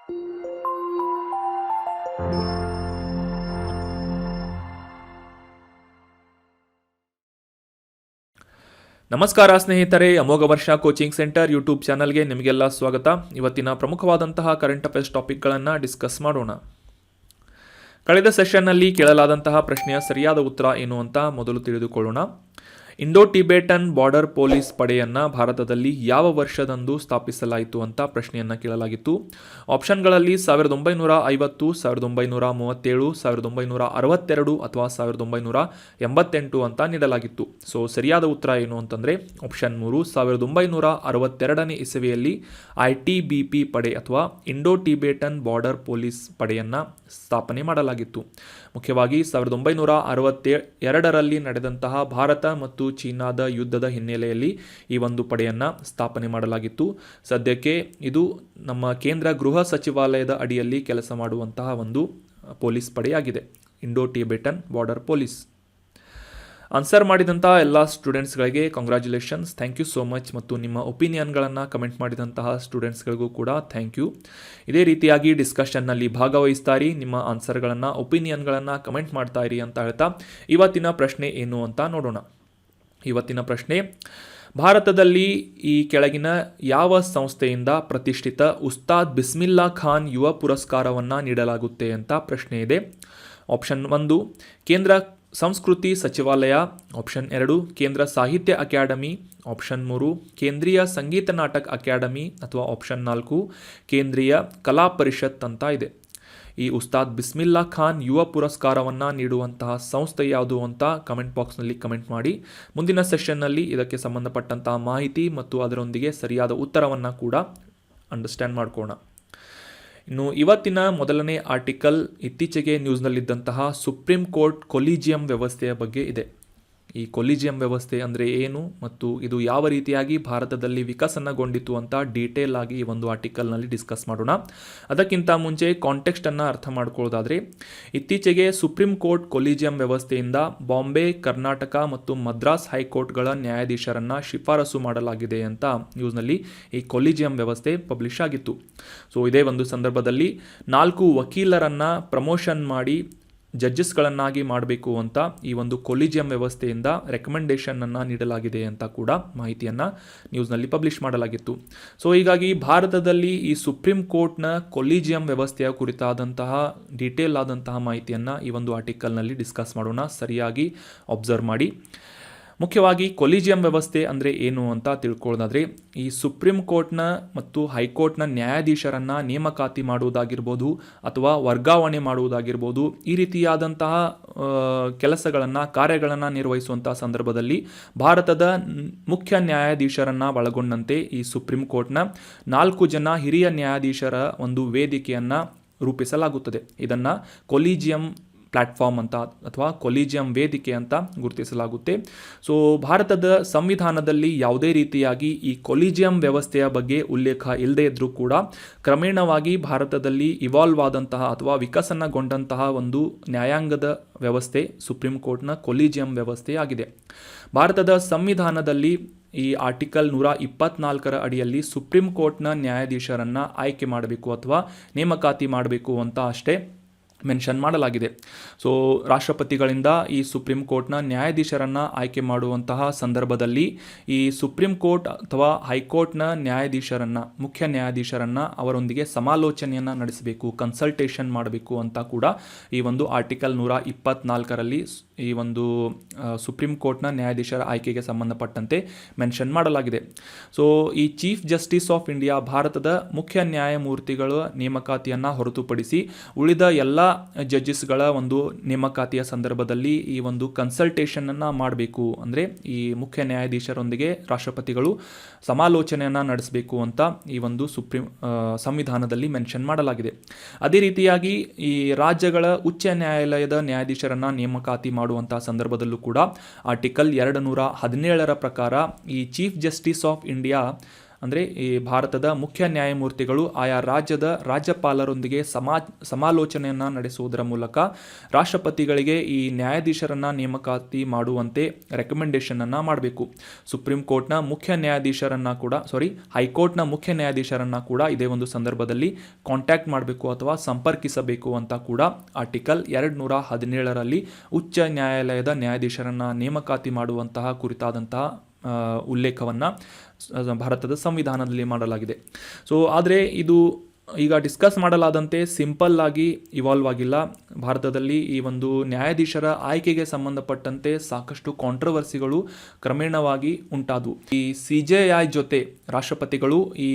ನಮಸ್ಕಾರ ಸ್ನೇಹಿತರೆ, ಅಮೋಘ ವರ್ಷ ಕೋಚಿಂಗ್ ಸೆಂಟರ್ ಯೂಟ್ಯೂಬ್ ಚಾನಲ್ಗೆ ನಿಮಗೆಲ್ಲ ಸ್ವಾಗತ. ಇವತ್ತಿನ ಪ್ರಮುಖವಾದಂತಹ ಕರೆಂಟ್ ಅಫೇರ್ಸ್ ಟಾಪಿಕ್ಗಳನ್ನು ಡಿಸ್ಕಸ್ ಮಾಡೋಣ. ಕಳೆದ ಸೆಷನ್ನಲ್ಲಿ ಕೇಳಲಾದಂತಹ ಪ್ರಶ್ನೆಯ ಸರಿಯಾದ ಉತ್ತರ ಏನು ಅಂತ ಮೊದಲು ತಿಳಿದುಕೊಳ್ಳೋಣ. ಇಂಡೋ ಟಿಬೇಟನ್ ಬಾರ್ಡರ್ ಪೊಲೀಸ್ ಪಡೆಯನ್ನು ಭಾರತದಲ್ಲಿ ಯಾವ ವರ್ಷದಂದು ಸ್ಥಾಪಿಸಲಾಯಿತು ಅಂತ ಪ್ರಶ್ನೆಯನ್ನು ಕೇಳಲಾಗಿತ್ತು. ಆಪ್ಷನ್ಗಳಲ್ಲಿ 1950, 1937, 1962 ಅಥವಾ 1988 ಅಂತ ನೀಡಲಾಗಿತ್ತು. ಸೊ ಸರಿಯಾದ ಉತ್ತರ ಏನು ಅಂತಂದರೆ ಆಪ್ಷನ್ 3, 1962ನೇ ಇಸವಿಯಲ್ಲಿ ITBP ಪಡೆ ಅಥವಾ ಇಂಡೋ ಟಿಬೇಟನ್ ಬಾರ್ಡರ್ ಪೊಲೀಸ್ ಪಡೆಯನ್ನು ಸ್ಥಾಪನೆ ಮಾಡಲಾಗಿತ್ತು. ಮುಖ್ಯವಾಗಿ 1962ರಲ್ಲಿ ನಡೆದಂತಹ ಭಾರತ ಮತ್ತು ಚೀನಾದ ಯುದ್ಧದ ಹಿನ್ನೆಲೆಯಲ್ಲಿ ಈ ಒಂದು ಪಡೆಯನ್ನು ಸ್ಥಾಪನೆ ಮಾಡಲಾಗಿತ್ತು. ಸದ್ಯಕ್ಕೆ ಇದು ನಮ್ಮ ಕೇಂದ್ರ ಗೃಹ ಸಚಿವಾಲಯದ ಅಡಿಯಲ್ಲಿ ಕೆಲಸ ಮಾಡುವಂತಹ ಒಂದು ಪೊಲೀಸ್ ಪಡೆಯಾಗಿದೆ, Indo Tibetan border police. Answer ಮಾಡಿದಂತಹ ಎಲ್ಲ ಸ್ಟೂಡೆಂಟ್ಸ್ಗಳಿಗೆ congratulations, thank you so much. ಮತ್ತು ನಿಮ್ಮ ಒಪಿನಿಯನ್ಗಳನ್ನು ಕಮೆಂಟ್ ಮಾಡಿದಂತಹ ಸ್ಟೂಡೆಂಟ್ಸ್ಗಳಿಗೂ ಕೂಡ ಥ್ಯಾಂಕ್ ಯು. ಇದೇ ರೀತಿಯಾಗಿ ಡಿಸ್ಕಷನ್ನಲ್ಲಿ ಭಾಗವಹಿಸ್ತಾ ಇರಿ, ನಿಮ್ಮ ಆನ್ಸರ್ಗಳನ್ನು ಒಪಿನಿಯನ್ಗಳನ್ನು ಕಮೆಂಟ್ ಮಾಡ್ತಾ ಇರಿ ಅಂತ ಹೇಳ್ತಾ ಇವತ್ತಿನ ಪ್ರಶ್ನೆ ಏನು ಅಂತ ನೋಡೋಣ. ಇವತ್ತಿನ ಪ್ರಶ್ನೆ: ಭಾರತದಲ್ಲಿ ಈ ಕೆಳಗಿನ ಯಾವ ಸಂಸ್ಥೆಯಿಂದ ಪ್ರತಿಷ್ಠಿತ ಉಸ್ತಾದ್ ಬಿಸ್ಮಿಲ್ಲಾ ಖಾನ್ ಯುವ ಪುರಸ್ಕಾರವನ್ನು ನೀಡಲಾಗುತ್ತೆ ಅಂತ ಪ್ರಶ್ನೆ ಇದೆ. ಆಪ್ಷನ್ 1 ಕೇಂದ್ರ ಸಂಸ್ಕೃತಿ ಸಚಿವಾಲಯ, ಆಪ್ಷನ್ 2 ಕೇಂದ್ರ ಸಾಹಿತ್ಯ ಅಕಾಡೆಮಿ, ಆಪ್ಷನ್ 3 ಕೇಂದ್ರೀಯ ಸಂಗೀತ ನಾಟಕ ಅಕಾಡೆಮಿ ಅಥವಾ ಆಪ್ಷನ್ 4 ಕೇಂದ್ರೀಯ ಕಲಾ ಪರಿಷತ್ ಅಂತ ಇದೆ. ಈ ಉಸ್ತಾದ್ ಬಿಸ್ಮಿಲ್ಲಾ ಖಾನ್ ಯುವ ಪುರಸ್ಕಾರವನ್ನು ನೀಡುವಂತಹ ಸಂಸ್ಥೆ ಯಾವುದು ಅಂತ ಕಮೆಂಟ್ ಬಾಕ್ಸ್ನಲ್ಲಿ ಕಮೆಂಟ್ ಮಾಡಿ. ಮುಂದಿನ ಸೆಷನ್ನಲ್ಲಿ ಇದಕ್ಕೆ ಸಂಬಂಧಪಟ್ಟಂತಹ ಮಾಹಿತಿ ಮತ್ತು ಅದರೊಂದಿಗೆ ಸರಿಯಾದ ಉತ್ತರವನ್ನು ಕೂಡ ಅಂಡರ್ಸ್ಟ್ಯಾಂಡ್ ಮಾಡ್ಕೋಣ. ಇನ್ನು ಇವತ್ತಿನ ಮೊದಲನೇ ಆರ್ಟಿಕಲ್ ಇತ್ತೀಚೆಗೆ ನ್ಯೂಸ್ನಲ್ಲಿದ್ದಂತಹ ಸುಪ್ರೀಂ ಕೋರ್ಟ್ ಕೊಲಿಜಿಯಂ ವ್ಯವಸ್ಥೆಯ ಬಗ್ಗೆ ಇದೆ. ಈ ಕೊಲಿಜಿಯಂ ವ್ಯವಸ್ಥೆ ಅಂದರೆ ಏನು ಮತ್ತು ಇದು ಯಾವ ರೀತಿಯಾಗಿ ಭಾರತದಲ್ಲಿ ವಿಕಸನಗೊಂಡಿತು ಅಂತ ಡೀಟೇಲ್ ಆಗಿ ಈ ಒಂದು ಆರ್ಟಿಕಲ್ನಲ್ಲಿ ಡಿಸ್ಕಸ್ ಮಾಡೋಣ. ಅದಕ್ಕಿಂತ ಮುಂಚೆ ಕಾಂಟೆಕ್ಸ್ಟನ್ನು ಅರ್ಥ ಮಾಡ್ಕೊಳ್ಳೋದಾದರೆ, ಇತ್ತೀಚೆಗೆ ಸುಪ್ರೀಂ ಕೋರ್ಟ್ ಕೊಲಿಜಿಯಂ ವ್ಯವಸ್ಥೆಯಿಂದ ಬಾಂಬೆ, ಕರ್ನಾಟಕ ಮತ್ತು ಮದ್ರಾಸ್ ಹೈಕೋರ್ಟ್ಗಳ ನ್ಯಾಯಾಧೀಶರನ್ನು ಶಿಫಾರಸು ಮಾಡಲಾಗಿದೆ ಅಂತ ನ್ಯೂಸ್ನಲ್ಲಿ ಈ ಕೊಲಿಜಿಯಂ ವ್ಯವಸ್ಥೆ ಪಬ್ಲಿಷ್ ಆಗಿತ್ತು. ಸೊ ಇದೇ ಒಂದು ಸಂದರ್ಭದಲ್ಲಿ 4 ವಕೀಲರನ್ನು ಪ್ರಮೋಷನ್ ಮಾಡಿ ಜಡ್ಜಸ್ಗಳನ್ನಾಗಿ ಮಾಡಬೇಕು ಅಂತ ಈ ಒಂದು ಕೊಲಿಜಿಯಂ ವ್ಯವಸ್ಥೆಯಿಂದ ರೆಕಮೆಂಡೇಷನನ್ನು ನೀಡಲಾಗಿದೆ ಅಂತ ಕೂಡ ಮಾಹಿತಿಯನ್ನು ನ್ಯೂಸ್ನಲ್ಲಿ ಪಬ್ಲಿಷ್ ಮಾಡಲಾಗಿತ್ತು. ಸೊ ಹೀಗಾಗಿ ಭಾರತದಲ್ಲಿ ಈ ಸುಪ್ರೀಂ ಕೋರ್ಟ್ನ ಕೊಲಿಜಿಯಂ ವ್ಯವಸ್ಥೆಯ ಕುರಿತಾದಂತಹ ಡೀಟೇಲ್ ಆದಂತಹ ಮಾಹಿತಿಯನ್ನು ಈ ಒಂದು ಆರ್ಟಿಕಲ್ನಲ್ಲಿ ಡಿಸ್ಕಸ್ ಮಾಡೋಣ. ಸರಿಯಾಗಿ ಅಬ್ಸರ್ವ್ ಮಾಡಿ. ಮುಖ್ಯವಾಗಿ ಕೊಲಿಜಿಯಂ ವ್ಯವಸ್ಥೆ ಅಂದರೆ ಏನು ಅಂತ ತಿಳ್ಕೊಳ್ಳೋದಾದರೆ, ಈ ಸುಪ್ರೀಂ ಕೋರ್ಟ್ನ ಮತ್ತು ಹೈಕೋರ್ಟ್ನ ನ್ಯಾಯಾಧೀಶರನ್ನು ನೇಮಕಾತಿ ಮಾಡುವುದಾಗಿರ್ಬೋದು ಅಥವಾ ವರ್ಗಾವಣೆ ಮಾಡುವುದಾಗಿರ್ಬೋದು, ಈ ರೀತಿಯಾದಂತಹ ಕಾರ್ಯಗಳನ್ನು ನಿರ್ವಹಿಸುವಂಥ ಸಂದರ್ಭದಲ್ಲಿ ಭಾರತದ ಮುಖ್ಯ ನ್ಯಾಯಾಧೀಶರನ್ನು ಒಳಗೊಂಡಂತೆ ಈ ಸುಪ್ರೀಂ ಕೋರ್ಟ್ನ 4 ಜನ ಹಿರಿಯ ನ್ಯಾಯಾಧೀಶರ ಒಂದು ವೇದಿಕೆಯನ್ನು ರೂಪಿಸಲಾಗುತ್ತದೆ. ಇದನ್ನು ಕೊಲಿಜಿಯಂ ಪ್ಲಾಟ್ಫಾರ್ಮ್ ಅಂತ ಅಥವಾ ಕೊಲಿಜಿಯಂ ವೇದಿಕೆ ಅಂತ ಗುರುತಿಸಲಾಗುತ್ತೆ. ಸೊ ಭಾರತದ ಸಂವಿಧಾನದಲ್ಲಿ ಯಾವುದೇ ರೀತಿಯಾಗಿ ಈ ಕೊಲಿಜಿಯಂ ವ್ಯವಸ್ಥೆಯ ಬಗ್ಗೆ ಉಲ್ಲೇಖ ಇಲ್ಲದೇ ಇದ್ದರೂ ಕೂಡ ಕ್ರಮೇಣವಾಗಿ ಭಾರತದಲ್ಲಿ ಇವಾಲ್ವ್ ಆದಂತಹ ಅಥವಾ ವಿಕಸನಗೊಂಡಂತಹ ಒಂದು ನ್ಯಾಯಾಂಗದ ವ್ಯವಸ್ಥೆ ಸುಪ್ರೀಂ ಕೋರ್ಟ್ನ ಕೊಲಿಜಿಯಂ ವ್ಯವಸ್ಥೆಯಾಗಿದೆ. ಭಾರತದ ಸಂವಿಧಾನದಲ್ಲಿ ಈ ಆರ್ಟಿಕಲ್ 124ರ ಅಡಿಯಲ್ಲಿ ಸುಪ್ರೀಂ ಕೋರ್ಟ್ನ ನ್ಯಾಯಾಧೀಶರನ್ನು ಆಯ್ಕೆ ಮಾಡಬೇಕು ಅಥವಾ ನೇಮಕಾತಿ ಮಾಡಬೇಕು ಅಂತ ಅಷ್ಟೇ ಮೆನ್ಷನ್ ಮಾಡಲಾಗಿದೆ. ಸೊ ರಾಷ್ಟ್ರಪತಿಗಳಿಂದ ಈ ಸುಪ್ರೀಂ ಕೋರ್ಟ್ನ ನ್ಯಾಯಾಧೀಶರನ್ನು ಆಯ್ಕೆ ಮಾಡುವಂತಹ ಸಂದರ್ಭದಲ್ಲಿ ಈ ಸುಪ್ರೀಂ ಕೋರ್ಟ್ ಅಥವಾ ಹೈಕೋರ್ಟ್ನ ಮುಖ್ಯ ನ್ಯಾಯಾಧೀಶರನ್ನು ಅವರೊಂದಿಗೆ ಸಮಾಲೋಚನೆಯನ್ನು ನಡೆಸಬೇಕು, ಕನ್ಸಲ್ಟೇಷನ್ ಮಾಡಬೇಕು ಅಂತ ಕೂಡ ಈ ಒಂದು ಆರ್ಟಿಕಲ್ 124ರಲ್ಲಿ ಈ ಒಂದು ಸುಪ್ರೀಂ ಕೋರ್ಟ್ನ ನ್ಯಾಯಾಧೀಶರ ಆಯ್ಕೆಗೆ ಸಂಬಂಧಪಟ್ಟಂತೆ ಮೆನ್ಷನ್ ಮಾಡಲಾಗಿದೆ. ಸೊ ಈ ಚೀಫ್ ಜಸ್ಟಿಸ್ ಆಫ್ ಇಂಡಿಯಾ, ಭಾರತದ ಮುಖ್ಯ ನ್ಯಾಯಮೂರ್ತಿಗಳ ನೇಮಕಾತಿಯನ್ನು ಹೊರತುಪಡಿಸಿ ಉಳಿದ ಎಲ್ಲ ಜಡ್ಜಸ್ಗಳ ಒಂದು ನೇಮಕಾತಿಯ ಸಂದರ್ಭದಲ್ಲಿ ಈ ಒಂದು ಕನ್ಸಲ್ಟೇಷನನ್ನು ಮಾಡಬೇಕು, ಅಂದರೆ ಈ ಮುಖ್ಯ ನ್ಯಾಯಾಧೀಶರೊಂದಿಗೆ ರಾಷ್ಟ್ರಪತಿಗಳು ಸಮಾಲೋಚನೆಯನ್ನು ನಡೆಸಬೇಕು ಅಂತ ಈ ಒಂದು ಸಂವಿಧಾನದಲ್ಲಿ ಮೆನ್ಷನ್ ಮಾಡಲಾಗಿದೆ. ಅದೇ ರೀತಿಯಾಗಿ ಈ ರಾಜ್ಯಗಳ ಉಚ್ಚ ನ್ಯಾಯಾಲಯದ ನ್ಯಾಯಾಧೀಶರನ್ನು ನೇಮಕಾತಿ ಮಾಡುವಂತಹ ಸಂದರ್ಭದಲ್ಲೂ ಕೂಡ ಆರ್ಟಿಕಲ್ 217ರ ಪ್ರಕಾರ ಈ ಚೀಫ್ ಜಸ್ಟಿಸ್ ಆಫ್ ಇಂಡಿಯಾ ಅಂದರೆ ಈ ಭಾರತದ ಮುಖ್ಯ ನ್ಯಾಯಮೂರ್ತಿಗಳು ಆಯಾ ರಾಜ್ಯದ ರಾಜ್ಯಪಾಲರೊಂದಿಗೆ ಸಮಾಲೋಚನೆಯನ್ನು ನಡೆಸುವುದರ ಮೂಲಕ ರಾಷ್ಟ್ರಪತಿಗಳಿಗೆ ಈ ನ್ಯಾಯಾಧೀಶರನ್ನು ನೇಮಕಾತಿ ಮಾಡುವಂತೆ ರೆಕಮೆಂಡೇಶನನ್ನು ಮಾಡಬೇಕು. ಸುಪ್ರೀಂ ಕೋರ್ಟ್ನ ಮುಖ್ಯ ನ್ಯಾಯಾಧೀಶರನ್ನು ಕೂಡ ಹೈಕೋರ್ಟ್ನ ಮುಖ್ಯ ನ್ಯಾಯಾಧೀಶರನ್ನು ಕೂಡ ಇದೇ ಒಂದು ಸಂದರ್ಭದಲ್ಲಿ ಕಾಂಟ್ಯಾಕ್ಟ್ ಮಾಡಬೇಕು ಅಥವಾ ಸಂಪರ್ಕಿಸಬೇಕು ಅಂತ ಕೂಡ ಆರ್ಟಿಕಲ್ 217ರಲ್ಲಿ ಉಚ್ಚ ನ್ಯಾಯಾಲಯದ ನ್ಯಾಯಾಧೀಶರನ್ನು ನೇಮಕಾತಿ ಮಾಡುವಂತಹ ಕುರಿತಾದಂತಹ ಉಲ್ಲೇಖವನ್ನು ಭಾರತದ ಸಂವಿಧಾನದಲ್ಲಿ ಮಾಡಲಾಗಿದೆ. ಸೊ ಆದರೆ ಇದು ಈಗ ಡಿಸ್ಕಸ್ ಮಾಡಲಾದಂತೆ ಸಿಂಪಲ್ ಆಗಿ ಇವಾಲ್ವ್ ಆಗಿಲ್ಲ. ಭಾರತದಲ್ಲಿ ಈ ಒಂದು ನ್ಯಾಯಾಧೀಶರ ಆಯ್ಕೆಗೆ ಸಂಬಂಧಪಟ್ಟಂತೆ ಸಾಕಷ್ಟು ಕಾಂಟ್ರವರ್ಸಿಗಳು ಕ್ರಮೇಣವಾಗಿ ಉಂಟಾದವು. ಈ CJI ಜೊತೆ ರಾಷ್ಟ್ರಪತಿಗಳು ಈ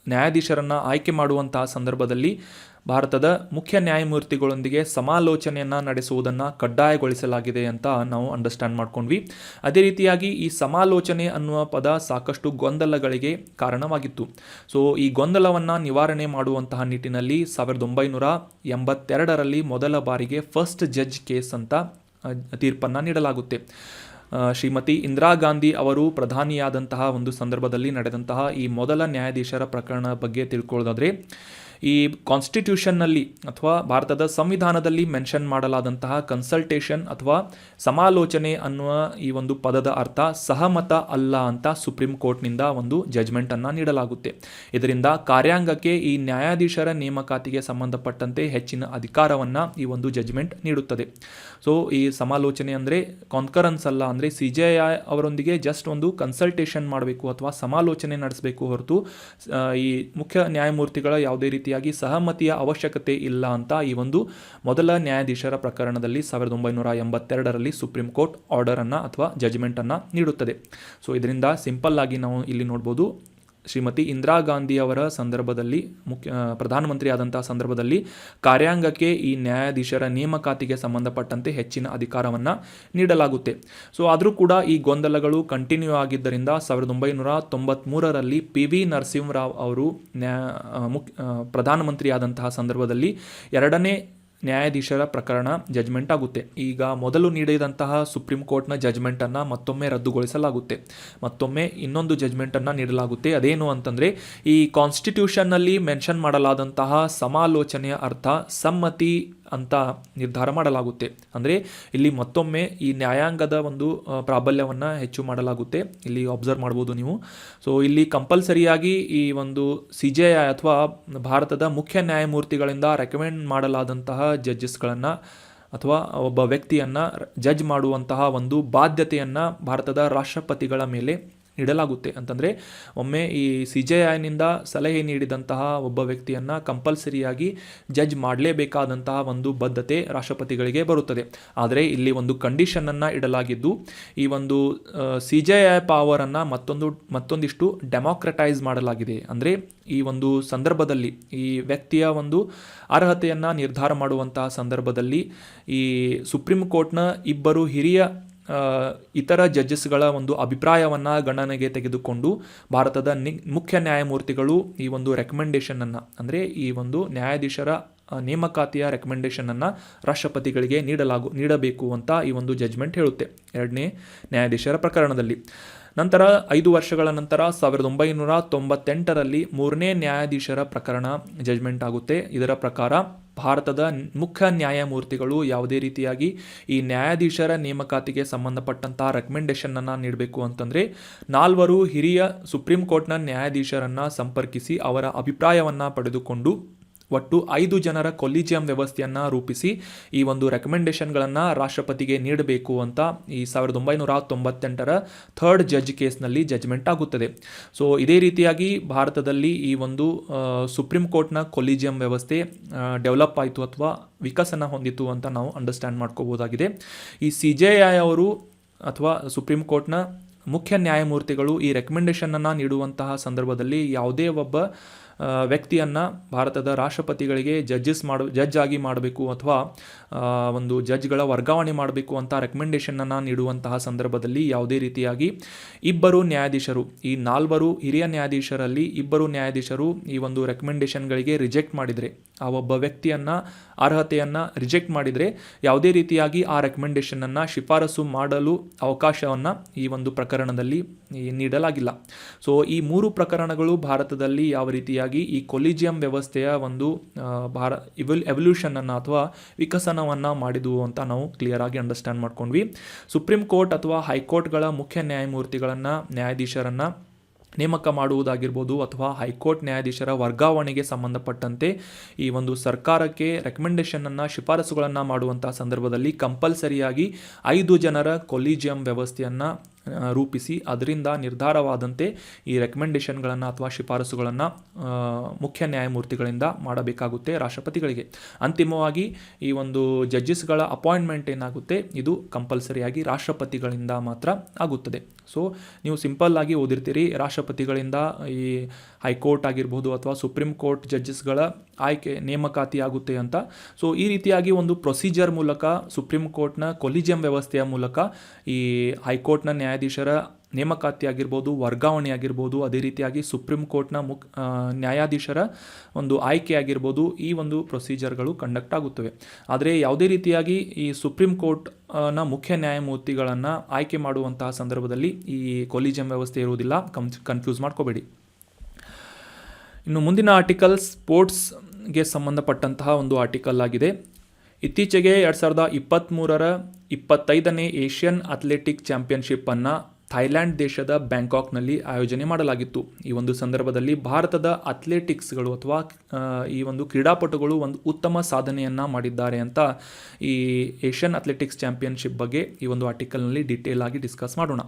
ನ್ಯಾಯಾಧೀಶರನ್ನು ಆಯ್ಕೆ ಮಾಡುವಂತಹ ಸಂದರ್ಭದಲ್ಲಿ ಭಾರತದ ಮುಖ್ಯ ನ್ಯಾಯಮೂರ್ತಿಗಳೊಂದಿಗೆ ಸಮಾಲೋಚನೆಯನ್ನು ನಡೆಸುವುದನ್ನು ಕಡ್ಡಾಯಗೊಳಿಸಲಾಗಿದೆ ಅಂತ ನಾವು ಅಂಡರ್ಸ್ಟ್ಯಾಂಡ್ ಮಾಡ್ಕೊಂಡ್ವಿ. ಅದೇ ರೀತಿಯಾಗಿ ಈ ಸಮಾಲೋಚನೆ ಅನ್ನುವ ಪದ ಸಾಕಷ್ಟು ಗೊಂದಲಗಳಿಗೆ ಕಾರಣವಾಗಿತ್ತು. ಸೊ ಈ ಗೊಂದಲವನ್ನು ನಿವಾರಣೆ ಮಾಡುವಂತಹ ನಿಟ್ಟಿನಲ್ಲಿ 1982ರಲ್ಲಿ ಮೊದಲ ಬಾರಿಗೆ ಫಸ್ಟ್ ಜಡ್ಜ್ ಕೇಸ್ ಅಂತ ತೀರ್ಪನ್ನು ನೀಡಲಾಗುತ್ತೆ. ಶ್ರೀಮತಿ ಇಂದಿರಾ ಗಾಂಧಿ ಅವರು ಪ್ರಧಾನಿಯಾದಂತಹ ಒಂದು ಸಂದರ್ಭದಲ್ಲಿ ನಡೆದಂತಹ ಈ ಮೊದಲ ನ್ಯಾಯಾಧೀಶರ ಪ್ರಕರಣ ಬಗ್ಗೆ ತಿಳ್ಕೊಳ್ಳೋದಾದರೆ, ಈ ಕಾನ್ಸ್ಟಿಟ್ಯೂಷನ್ನಲ್ಲಿ ಅಥವಾ ಭಾರತದ ಸಂವಿಧಾನದಲ್ಲಿ ಮೆನ್ಷನ್ ಮಾಡಲಾದಂತಹ ಕನ್ಸಲ್ಟೇಷನ್ ಅಥವಾ ಸಮಾಲೋಚನೆ ಅನ್ನುವ ಈ ಒಂದು ಪದದ ಅರ್ಥ ಸಹಮತ ಅಲ್ಲ ಅಂತ ಸುಪ್ರೀಂ ಕೋರ್ಟ್ನಿಂದ ಒಂದು ಜಜ್ಮೆಂಟನ್ನು ನೀಡಲಾಗುತ್ತೆ. ಇದರಿಂದ ಕಾರ್ಯಾಂಗಕ್ಕೆ ಈ ನ್ಯಾಯಾಧೀಶರ ನೇಮಕಾತಿಗೆ ಸಂಬಂಧಪಟ್ಟಂತೆ ಹೆಚ್ಚಿನ ಅಧಿಕಾರವನ್ನು ಈ ಒಂದು ಜಜ್ಮೆಂಟ್ ನೀಡುತ್ತದೆ. ಸೊ ಈ ಸಮಾಲೋಚನೆ ಅಂದರೆ ಕಾನ್ಕರೆನ್ಸ್ ಅಲ್ಲ, ಅಂದರೆ CJI ಅವರೊಂದಿಗೆ ಜಸ್ಟ್ ಒಂದು ಕನ್ಸಲ್ಟೇಷನ್ ಮಾಡಬೇಕು ಅಥವಾ ಸಮಾಲೋಚನೆ ನಡೆಸಬೇಕು ಹೊರತು ಈ ಮುಖ್ಯ ನ್ಯಾಯಮೂರ್ತಿಗಳ ಯಾವುದೇ ರೀತಿಯಾಗಿ ಸಹಮತಿಯ ಅವಶ್ಯಕತೆ ಇಲ್ಲ ಅಂತ ಈ ಒಂದು ಮೊದಲ ನ್ಯಾಯಾಧೀಶರ ಪ್ರಕರಣದಲ್ಲಿ 1982ರಲ್ಲಿ ಸುಪ್ರೀಂ ಕೋರ್ಟ್ ಆರ್ಡರನ್ನು ಅಥವಾ ಜಜ್ಮೆಂಟನ್ನು ನೀಡುತ್ತದೆ. ಸೊ ಇದರಿಂದ ಸಿಂಪಲ್ ಆಗಿ ನಾವು ಇಲ್ಲಿ ನೋಡ್ಬೋದು, ಶ್ರೀಮತಿ ಇಂದಿರಾ ಗಾಂಧಿ ಅವರ ಸಂದರ್ಭದಲ್ಲಿ ಪ್ರಧಾನಮಂತ್ರಿ ಆದಂತಹ ಸಂದರ್ಭದಲ್ಲಿ ಕಾರ್ಯಾಂಗಕ್ಕೆ ಈ ನ್ಯಾಯಾಧೀಶರ ನೇಮಕಾತಿಗೆ ಸಂಬಂಧಪಟ್ಟಂತೆ ಹೆಚ್ಚಿನ ಅಧಿಕಾರವನ್ನು ನೀಡಲಾಗುತ್ತೆ. ಸೊ ಆದರೂ ಕೂಡ ಈ ಗೊಂದಲಗಳು ಕಂಟಿನ್ಯೂ ಆಗಿದ್ದರಿಂದ 1993ರಲ್ಲಿ PV ನರಸಿಂಹರಾವ್ ಅವರು ಪ್ರಧಾನಮಂತ್ರಿ ಆದಂತಹ ಸಂದರ್ಭದಲ್ಲಿ ಎರಡನೇ ನ್ಯಾಯಾಧೀಶರ ಪ್ರಕರಣ ಜಜ್ಮೆಂಟ್ ಆಗುತ್ತೆ. ಈಗ ಮೊದಲು ನೀಡಿದಂತಹ ಸುಪ್ರೀಂ ಕೋರ್ಟ್ನ ಜಜ್ಮೆಂಟನ್ನು ಮತ್ತೊಮ್ಮೆ ರದ್ದುಗೊಳಿಸಲಾಗುತ್ತೆ. ಮತ್ತೊಮ್ಮೆ ಇನ್ನೊಂದು ಜಜ್ಮೆಂಟನ್ನು ನೀಡಲಾಗುತ್ತೆ. ಅದೇನು ಅಂತಂದರೆ, ಈ ಕಾನ್ಸ್ಟಿಟ್ಯೂಷನ್ನಲ್ಲಿ ಮೆನ್ಷನ್ ಮಾಡಲಾದಂತಹ ಸಮಾಲೋಚನೆಯ ಅರ್ಥ ಸಮ್ಮತಿ ಅಂತ ನಿರ್ಧಾರ ಮಾಡಲಾಗುತ್ತೆ. ಅಂದರೆ ಇಲ್ಲಿ ಮತ್ತೊಮ್ಮೆ ಈ ನ್ಯಾಯಾಂಗದ ಒಂದು ಪ್ರಾಬಲ್ಯವನ್ನು ಹೆಚ್ಚು ಮಾಡಲಾಗುತ್ತೆ. ಇಲ್ಲಿ ಅಬ್ಸರ್ವ್ ಮಾಡ್ಬೋದು ನೀವು. ಸೊ ಇಲ್ಲಿ ಕಂಪಲ್ಸರಿಯಾಗಿ ಈ ಒಂದು CJI ಅಥವಾ ಭಾರತದ ಮುಖ್ಯ ನ್ಯಾಯಮೂರ್ತಿಗಳಿಂದ ರೆಕಮೆಂಡ್ ಮಾಡಲಾದಂತಹ ಜಡ್ಜಸ್ಗಳನ್ನು ಅಥವಾ ಒಬ್ಬ ವ್ಯಕ್ತಿಯನ್ನು ಜಡ್ಜ್ ಮಾಡುವಂತಹ ಒಂದು ಬಾಧ್ಯತೆಯನ್ನು ಭಾರತದ ರಾಷ್ಟ್ರಪತಿಗಳ ಮೇಲೆ ನೀಡಲಾಗುತ್ತೆ. ಅಂತಂದರೆ ಒಮ್ಮೆ ಈ CJIನಿಂದ ಸಲಹೆ ನೀಡಿದಂತಹ ಒಬ್ಬ ವ್ಯಕ್ತಿಯನ್ನು ಕಂಪಲ್ಸರಿಯಾಗಿ ಜಡ್ಜ್ ಮಾಡಲೇಬೇಕಾದಂತಹ ಒಂದು ಬದ್ಧತೆ ರಾಷ್ಟ್ರಪತಿಗಳಿಗೆ ಬರುತ್ತದೆ. ಆದರೆ ಇಲ್ಲಿ ಒಂದು ಕಂಡೀಷನನ್ನು ಇಡಲಾಗಿದ್ದು, ಈ ಒಂದು CJI ಪವರನ್ನು ಮತ್ತೊಂದಿಷ್ಟು ಡೆಮೋಕ್ರಟೈಸ್ ಮಾಡಲಾಗಿದೆ. ಅಂದರೆ ಈ ಒಂದು ಸಂದರ್ಭದಲ್ಲಿ ಈ ವ್ಯಕ್ತಿಯ ಒಂದು ಅರ್ಹತೆಯನ್ನು ನಿರ್ಧಾರ ಮಾಡುವಂತಹ ಸಂದರ್ಭದಲ್ಲಿ ಈ ಸುಪ್ರೀಂ ಕೋರ್ಟ್ನ ಇಬ್ಬರು ಹಿರಿಯ ಇತರ ಜಡ್ಜಸ್ಗಳ ಒಂದು ಅಭಿಪ್ರಾಯವನ್ನು ಗಣನೆಗೆ ತೆಗೆದುಕೊಂಡು ಭಾರತದ ಮುಖ್ಯ ನ್ಯಾಯಮೂರ್ತಿಗಳು ಈ ಒಂದು ರೆಕಮೆಂಡೇಷನನ್ನು, ಅಂದರೆ ಈ ಒಂದು ನ್ಯಾಯಾಧೀಶರ ನೇಮಕಾತಿಯ ರೆಕಮೆಂಡೇಷನನ್ನು ರಾಷ್ಟ್ರಪತಿಗಳಿಗೆ ನೀಡಬೇಕು ಅಂತ ಈ ಒಂದು ಜಡ್ಜ್ಮೆಂಟ್ ಹೇಳುತ್ತೆ ಎರಡನೇ ನ್ಯಾಯಾಧೀಶರ ಪ್ರಕರಣದಲ್ಲಿ. ನಂತರ 5 ವರ್ಷಗಳ ನಂತರ 1998ರಲ್ಲಿ ಮೂರನೇ ನ್ಯಾಯಾಧೀಶರ ಪ್ರಕರಣ ಜಡ್ಜ್ಮೆಂಟ್ ಆಗುತ್ತೆ. ಇದರ ಪ್ರಕಾರ ಭಾರತದ ಮುಖ್ಯ ನ್ಯಾಯಮೂರ್ತಿಗಳು ಯಾವುದೇ ರೀತಿಯಾಗಿ ಈ ನ್ಯಾಯಾಧೀಶರ ನೇಮಕಾತಿಗೆ ಸಂಬಂಧಪಟ್ಟಂತಹ ರೆಕಮೆಂಡೇಷನನ್ನು ನೀಡಬೇಕು ಅಂತಂದರೆ 4 ಹಿರಿಯ ಸುಪ್ರೀಂ ಕೋರ್ಟ್ನ ನ್ಯಾಯಾಧೀಶರನ್ನು ಸಂಪರ್ಕಿಸಿ ಅವರ ಅಭಿಪ್ರಾಯವನ್ನು ಪಡೆದುಕೊಂಡು ಒಟ್ಟು 5 ಜನರ ಕೊಲಿಜಿಯಂ ವ್ಯವಸ್ಥೆಯನ್ನು ರೂಪಿಸಿ ಈ ಒಂದು ರೆಕಮೆಂಡೇಷನ್ಗಳನ್ನು ರಾಷ್ಟ್ರಪತಿಗೆ ನೀಡಬೇಕು ಅಂತ ಈ 1998ರ ಥರ್ಡ್ ಜಡ್ಜ್ ಕೇಸ್ನಲ್ಲಿ ಜಡ್ಜ್ಮೆಂಟ್ ಆಗುತ್ತದೆ. ಸೊ ಇದೇ ರೀತಿಯಾಗಿ ಭಾರತದಲ್ಲಿ ಈ ಒಂದು ಸುಪ್ರೀಂ ಕೋರ್ಟ್ನ ಕೊಲಿಜಿಯಂ ವ್ಯವಸ್ಥೆ ಡೆವಲಪ್ ಆಯಿತು ಅಥವಾ ವಿಕಸನ ಹೊಂದಿತು ಅಂತ ನಾವು ಅಂಡರ್ಸ್ಟ್ಯಾಂಡ್ ಮಾಡ್ಕೋಬೋದಾಗಿದೆ. ಈ CJI ಅವರು ಅಥವಾ ಸುಪ್ರೀಂ ಕೋರ್ಟ್ನ ಮುಖ್ಯ ನ್ಯಾಯಮೂರ್ತಿಗಳು ಈ ರೆಕಮೆಂಡೇಷನನ್ನು ನೀಡುವಂತಹ ಸಂದರ್ಭದಲ್ಲಿ ಯಾವುದೇ ಒಬ್ಬ ವ್ಯಕ್ತಿಯನ್ನು ಭಾರತದ ರಾಷ್ಟ್ರಪತಿಗಳಿಗೆ ಜಡ್ಜ್ ಆಗಿ ಮಾಡಬೇಕು ಅಥವಾ ಒಂದು ಜಡ್ಜ್ಗಳ ವರ್ಗಾವಣೆ ಮಾಡಬೇಕು ಅಂತ ರೆಕಮೆಂಡೇಷನನ್ನು ನೀಡುವಂತಹ ಸಂದರ್ಭದಲ್ಲಿ ಯಾವುದೇ ರೀತಿಯಾಗಿ ಇಬ್ಬರು ನ್ಯಾಯಾಧೀಶರು, ಈ 4 ಹಿರಿಯ ನ್ಯಾಯಾಧೀಶರಲ್ಲಿ ಇಬ್ಬರು ನ್ಯಾಯಾಧೀಶರು ಈ ಒಂದು ರೆಕಮೆಂಡೇಷನ್ಗಳಿಗೆ ರಿಜೆಕ್ಟ್ ಮಾಡಿದರೆ, ಆ ಒಬ್ಬ ವ್ಯಕ್ತಿಯನ್ನು ಅರ್ಹತೆಯನ್ನು ರಿಜೆಕ್ಟ್ ಮಾಡಿದರೆ ಯಾವುದೇ ರೀತಿಯಾಗಿ ಆ ರೆಕಮೆಂಡೇಷನನ್ನು ಶಿಫಾರಸು ಮಾಡಲು ಅವಕಾಶವನ್ನು ಈ ಒಂದು ಪ್ರಕರಣದಲ್ಲಿ ನೀಡಲಾಗಿಲ್ಲ. ಸೊ ಈ 3 ಪ್ರಕರಣಗಳು ಭಾರತದಲ್ಲಿ ಯಾವ ರೀತಿಯಾಗಿ ಈ ಕೊಲಿಜಿಯಂ ವ್ಯವಸ್ಥೆಯ ಒಂದು ಎವಲ್ಯೂಷನನ್ನು ಅಥವಾ ವಿಕಸನವನ್ನು ಮಾಡಿದವು ಅಂತ ನಾವು ಕ್ಲಿಯರ್ ಆಗಿ ಅಂಡರ್ಸ್ಟ್ಯಾಂಡ್ ಮಾಡ್ಕೊಂಡ್ವಿ. ಸುಪ್ರೀಂ ಕೋರ್ಟ್ ಅಥವಾ ಹೈಕೋರ್ಟ್ಗಳ ಮುಖ್ಯ ನ್ಯಾಯಾಧೀಶರನ್ನು ನೇಮಕ ಮಾಡುವುದಾಗಿರ್ಬೋದು ಅಥವಾ ಹೈಕೋರ್ಟ್ ನ್ಯಾಯಾಧೀಶರ ವರ್ಗಾವಣೆಗೆ ಸಂಬಂಧಪಟ್ಟಂತೆ ಈ ಒಂದು ಸರ್ಕಾರಕ್ಕೆ ರೆಕಮೆಂಡೇಷನನ್ನು ಶಿಫಾರಸುಗಳನ್ನು ಮಾಡುವಂಥ ಸಂದರ್ಭದಲ್ಲಿ ಕಂಪಲ್ಸರಿಯಾಗಿ 5 ಜನರ ಕೊಲಿಜಿಯಂ ವ್ಯವಸ್ಥೆಯನ್ನು ರೂಪಿಸಿ ಅದರಿಂದ ನಿರ್ಧಾರವಾದಂತೆ ಈ ರೆಕಮೆಂಡೇಷನ್ಗಳನ್ನು ಅಥವಾ ಶಿಫಾರಸುಗಳನ್ನು ಮುಖ್ಯ ನ್ಯಾಯಮೂರ್ತಿಗಳಿಂದ ಮಾಡಬೇಕಾಗುತ್ತೆ ರಾಷ್ಟ್ರಪತಿಗಳಿಗೆ. ಅಂತಿಮವಾಗಿ ಈ ಒಂದು ಜಡ್ಜಸ್ಗಳ ಅಪಾಯಿಂಟ್ಮೆಂಟ್ ಏನಾಗುತ್ತೆ ಇದು ಕಂಪಲ್ಸರಿಯಾಗಿ ರಾಷ್ಟ್ರಪತಿಗಳಿಂದ ಮಾತ್ರ ಆಗುತ್ತದೆ. ಸೊ ನೀವು ಸಿಂಪಲ್ ಆಗಿ ಓದಿರ್ತೀರಿ, ರಾಷ್ಟ್ರಪತಿಗಳಿಂದ ಈ ಹೈಕೋರ್ಟ್ ಆಗಿರ್ಬೋದು ಅಥವಾ ಸುಪ್ರೀಂ ಕೋರ್ಟ್ ಜಡ್ಜಸ್ಗಳ ಆಯ್ಕೆ ನೇಮಕಾತಿ ಆಗುತ್ತೆ ಅಂತ. ಸೊ ಈ ರೀತಿಯಾಗಿ ಒಂದು ಪ್ರೊಸೀಜರ್ ಮೂಲಕ ಸುಪ್ರೀಂ ಕೋರ್ಟ್ನ ಕೊಲಿಜಿಯಂ ವ್ಯವಸ್ಥೆಯ ಮೂಲಕ ಈ ಹೈಕೋರ್ಟ್ನ ನ್ಯಾಯಾಧೀಶರ ನೇಮಕಾತಿ ಆಗಿರ್ಬೋದು, ವರ್ಗಾವಣೆ ಆಗಿರ್ಬೋದು, ಅದೇ ರೀತಿಯಾಗಿ ಸುಪ್ರೀಂ ಕೋರ್ಟ್ನ ನ್ಯಾಯಾಧೀಶರ ಒಂದು ಆಯ್ಕೆ ಆಗಿರ್ಬೋದು, ಈ ಒಂದು ಪ್ರೊಸೀಜರ್ಗಳು ಕಂಡಕ್ಟ್ ಆಗುತ್ತವೆ. ಆದರೆ ಯಾವುದೇ ರೀತಿಯಾಗಿ ಈ ಸುಪ್ರೀಂ ಕೋರ್ಟ್ನ ಮುಖ್ಯ ನ್ಯಾಯಮೂರ್ತಿಗಳನ್ನು ಆಯ್ಕೆ ಮಾಡುವಂತಹ ಸಂದರ್ಭದಲ್ಲಿ ಈ ಕೊಲಿಜಿಯಂ ವ್ಯವಸ್ಥೆ ಇರುವುದಿಲ್ಲ, ಕನ್ಫ್ಯೂಸ್ ಮಾಡ್ಕೋಬೇಡಿ. ಇನ್ನು ಮುಂದಿನ ಆರ್ಟಿಕಲ್ ಸ್ಪೋರ್ಟ್ಸ್ಗೆ ಸಂಬಂಧಪಟ್ಟಂತಹ ಒಂದು ಆರ್ಟಿಕಲ್ ಆಗಿದೆ. ಇತ್ತೀಚೆಗೆ 2023ರ 25ನೇ ಏಷ್ಯನ್ ಅಥ್ಲೆಟಿಕ್ ಚಾಂಪಿಯನ್ಶಿಪ್ಪನ್ನು ಥೈಲ್ಯಾಂಡ್ ದೇಶದ ಬ್ಯಾಂಕಾಕ್ನಲ್ಲಿ ಆಯೋಜನೆ ಮಾಡಲಾಗಿತ್ತು. ಈ ಒಂದು ಸಂದರ್ಭದಲ್ಲಿ ಭಾರತದ ಅಥ್ಲೆಟಿಕ್ಸ್ಗಳು ಅಥವಾ ಈ ಒಂದು ಕ್ರೀಡಾಪಟುಗಳು ಒಂದು ಉತ್ತಮ ಸಾಧನೆಯನ್ನು ಮಾಡಿದ್ದಾರೆ ಅಂತ ಈ ಏಷ್ಯನ್ ಅಥ್ಲೆಟಿಕ್ಸ್ ಚಾಂಪಿಯನ್ಶಿಪ್ ಬಗ್ಗೆ ಈ ಒಂದು ಆರ್ಟಿಕಲ್ನಲ್ಲಿ ಡೀಟೇಲ್ ಆಗಿ ಡಿಸ್ಕಸ್ ಮಾಡೋಣ.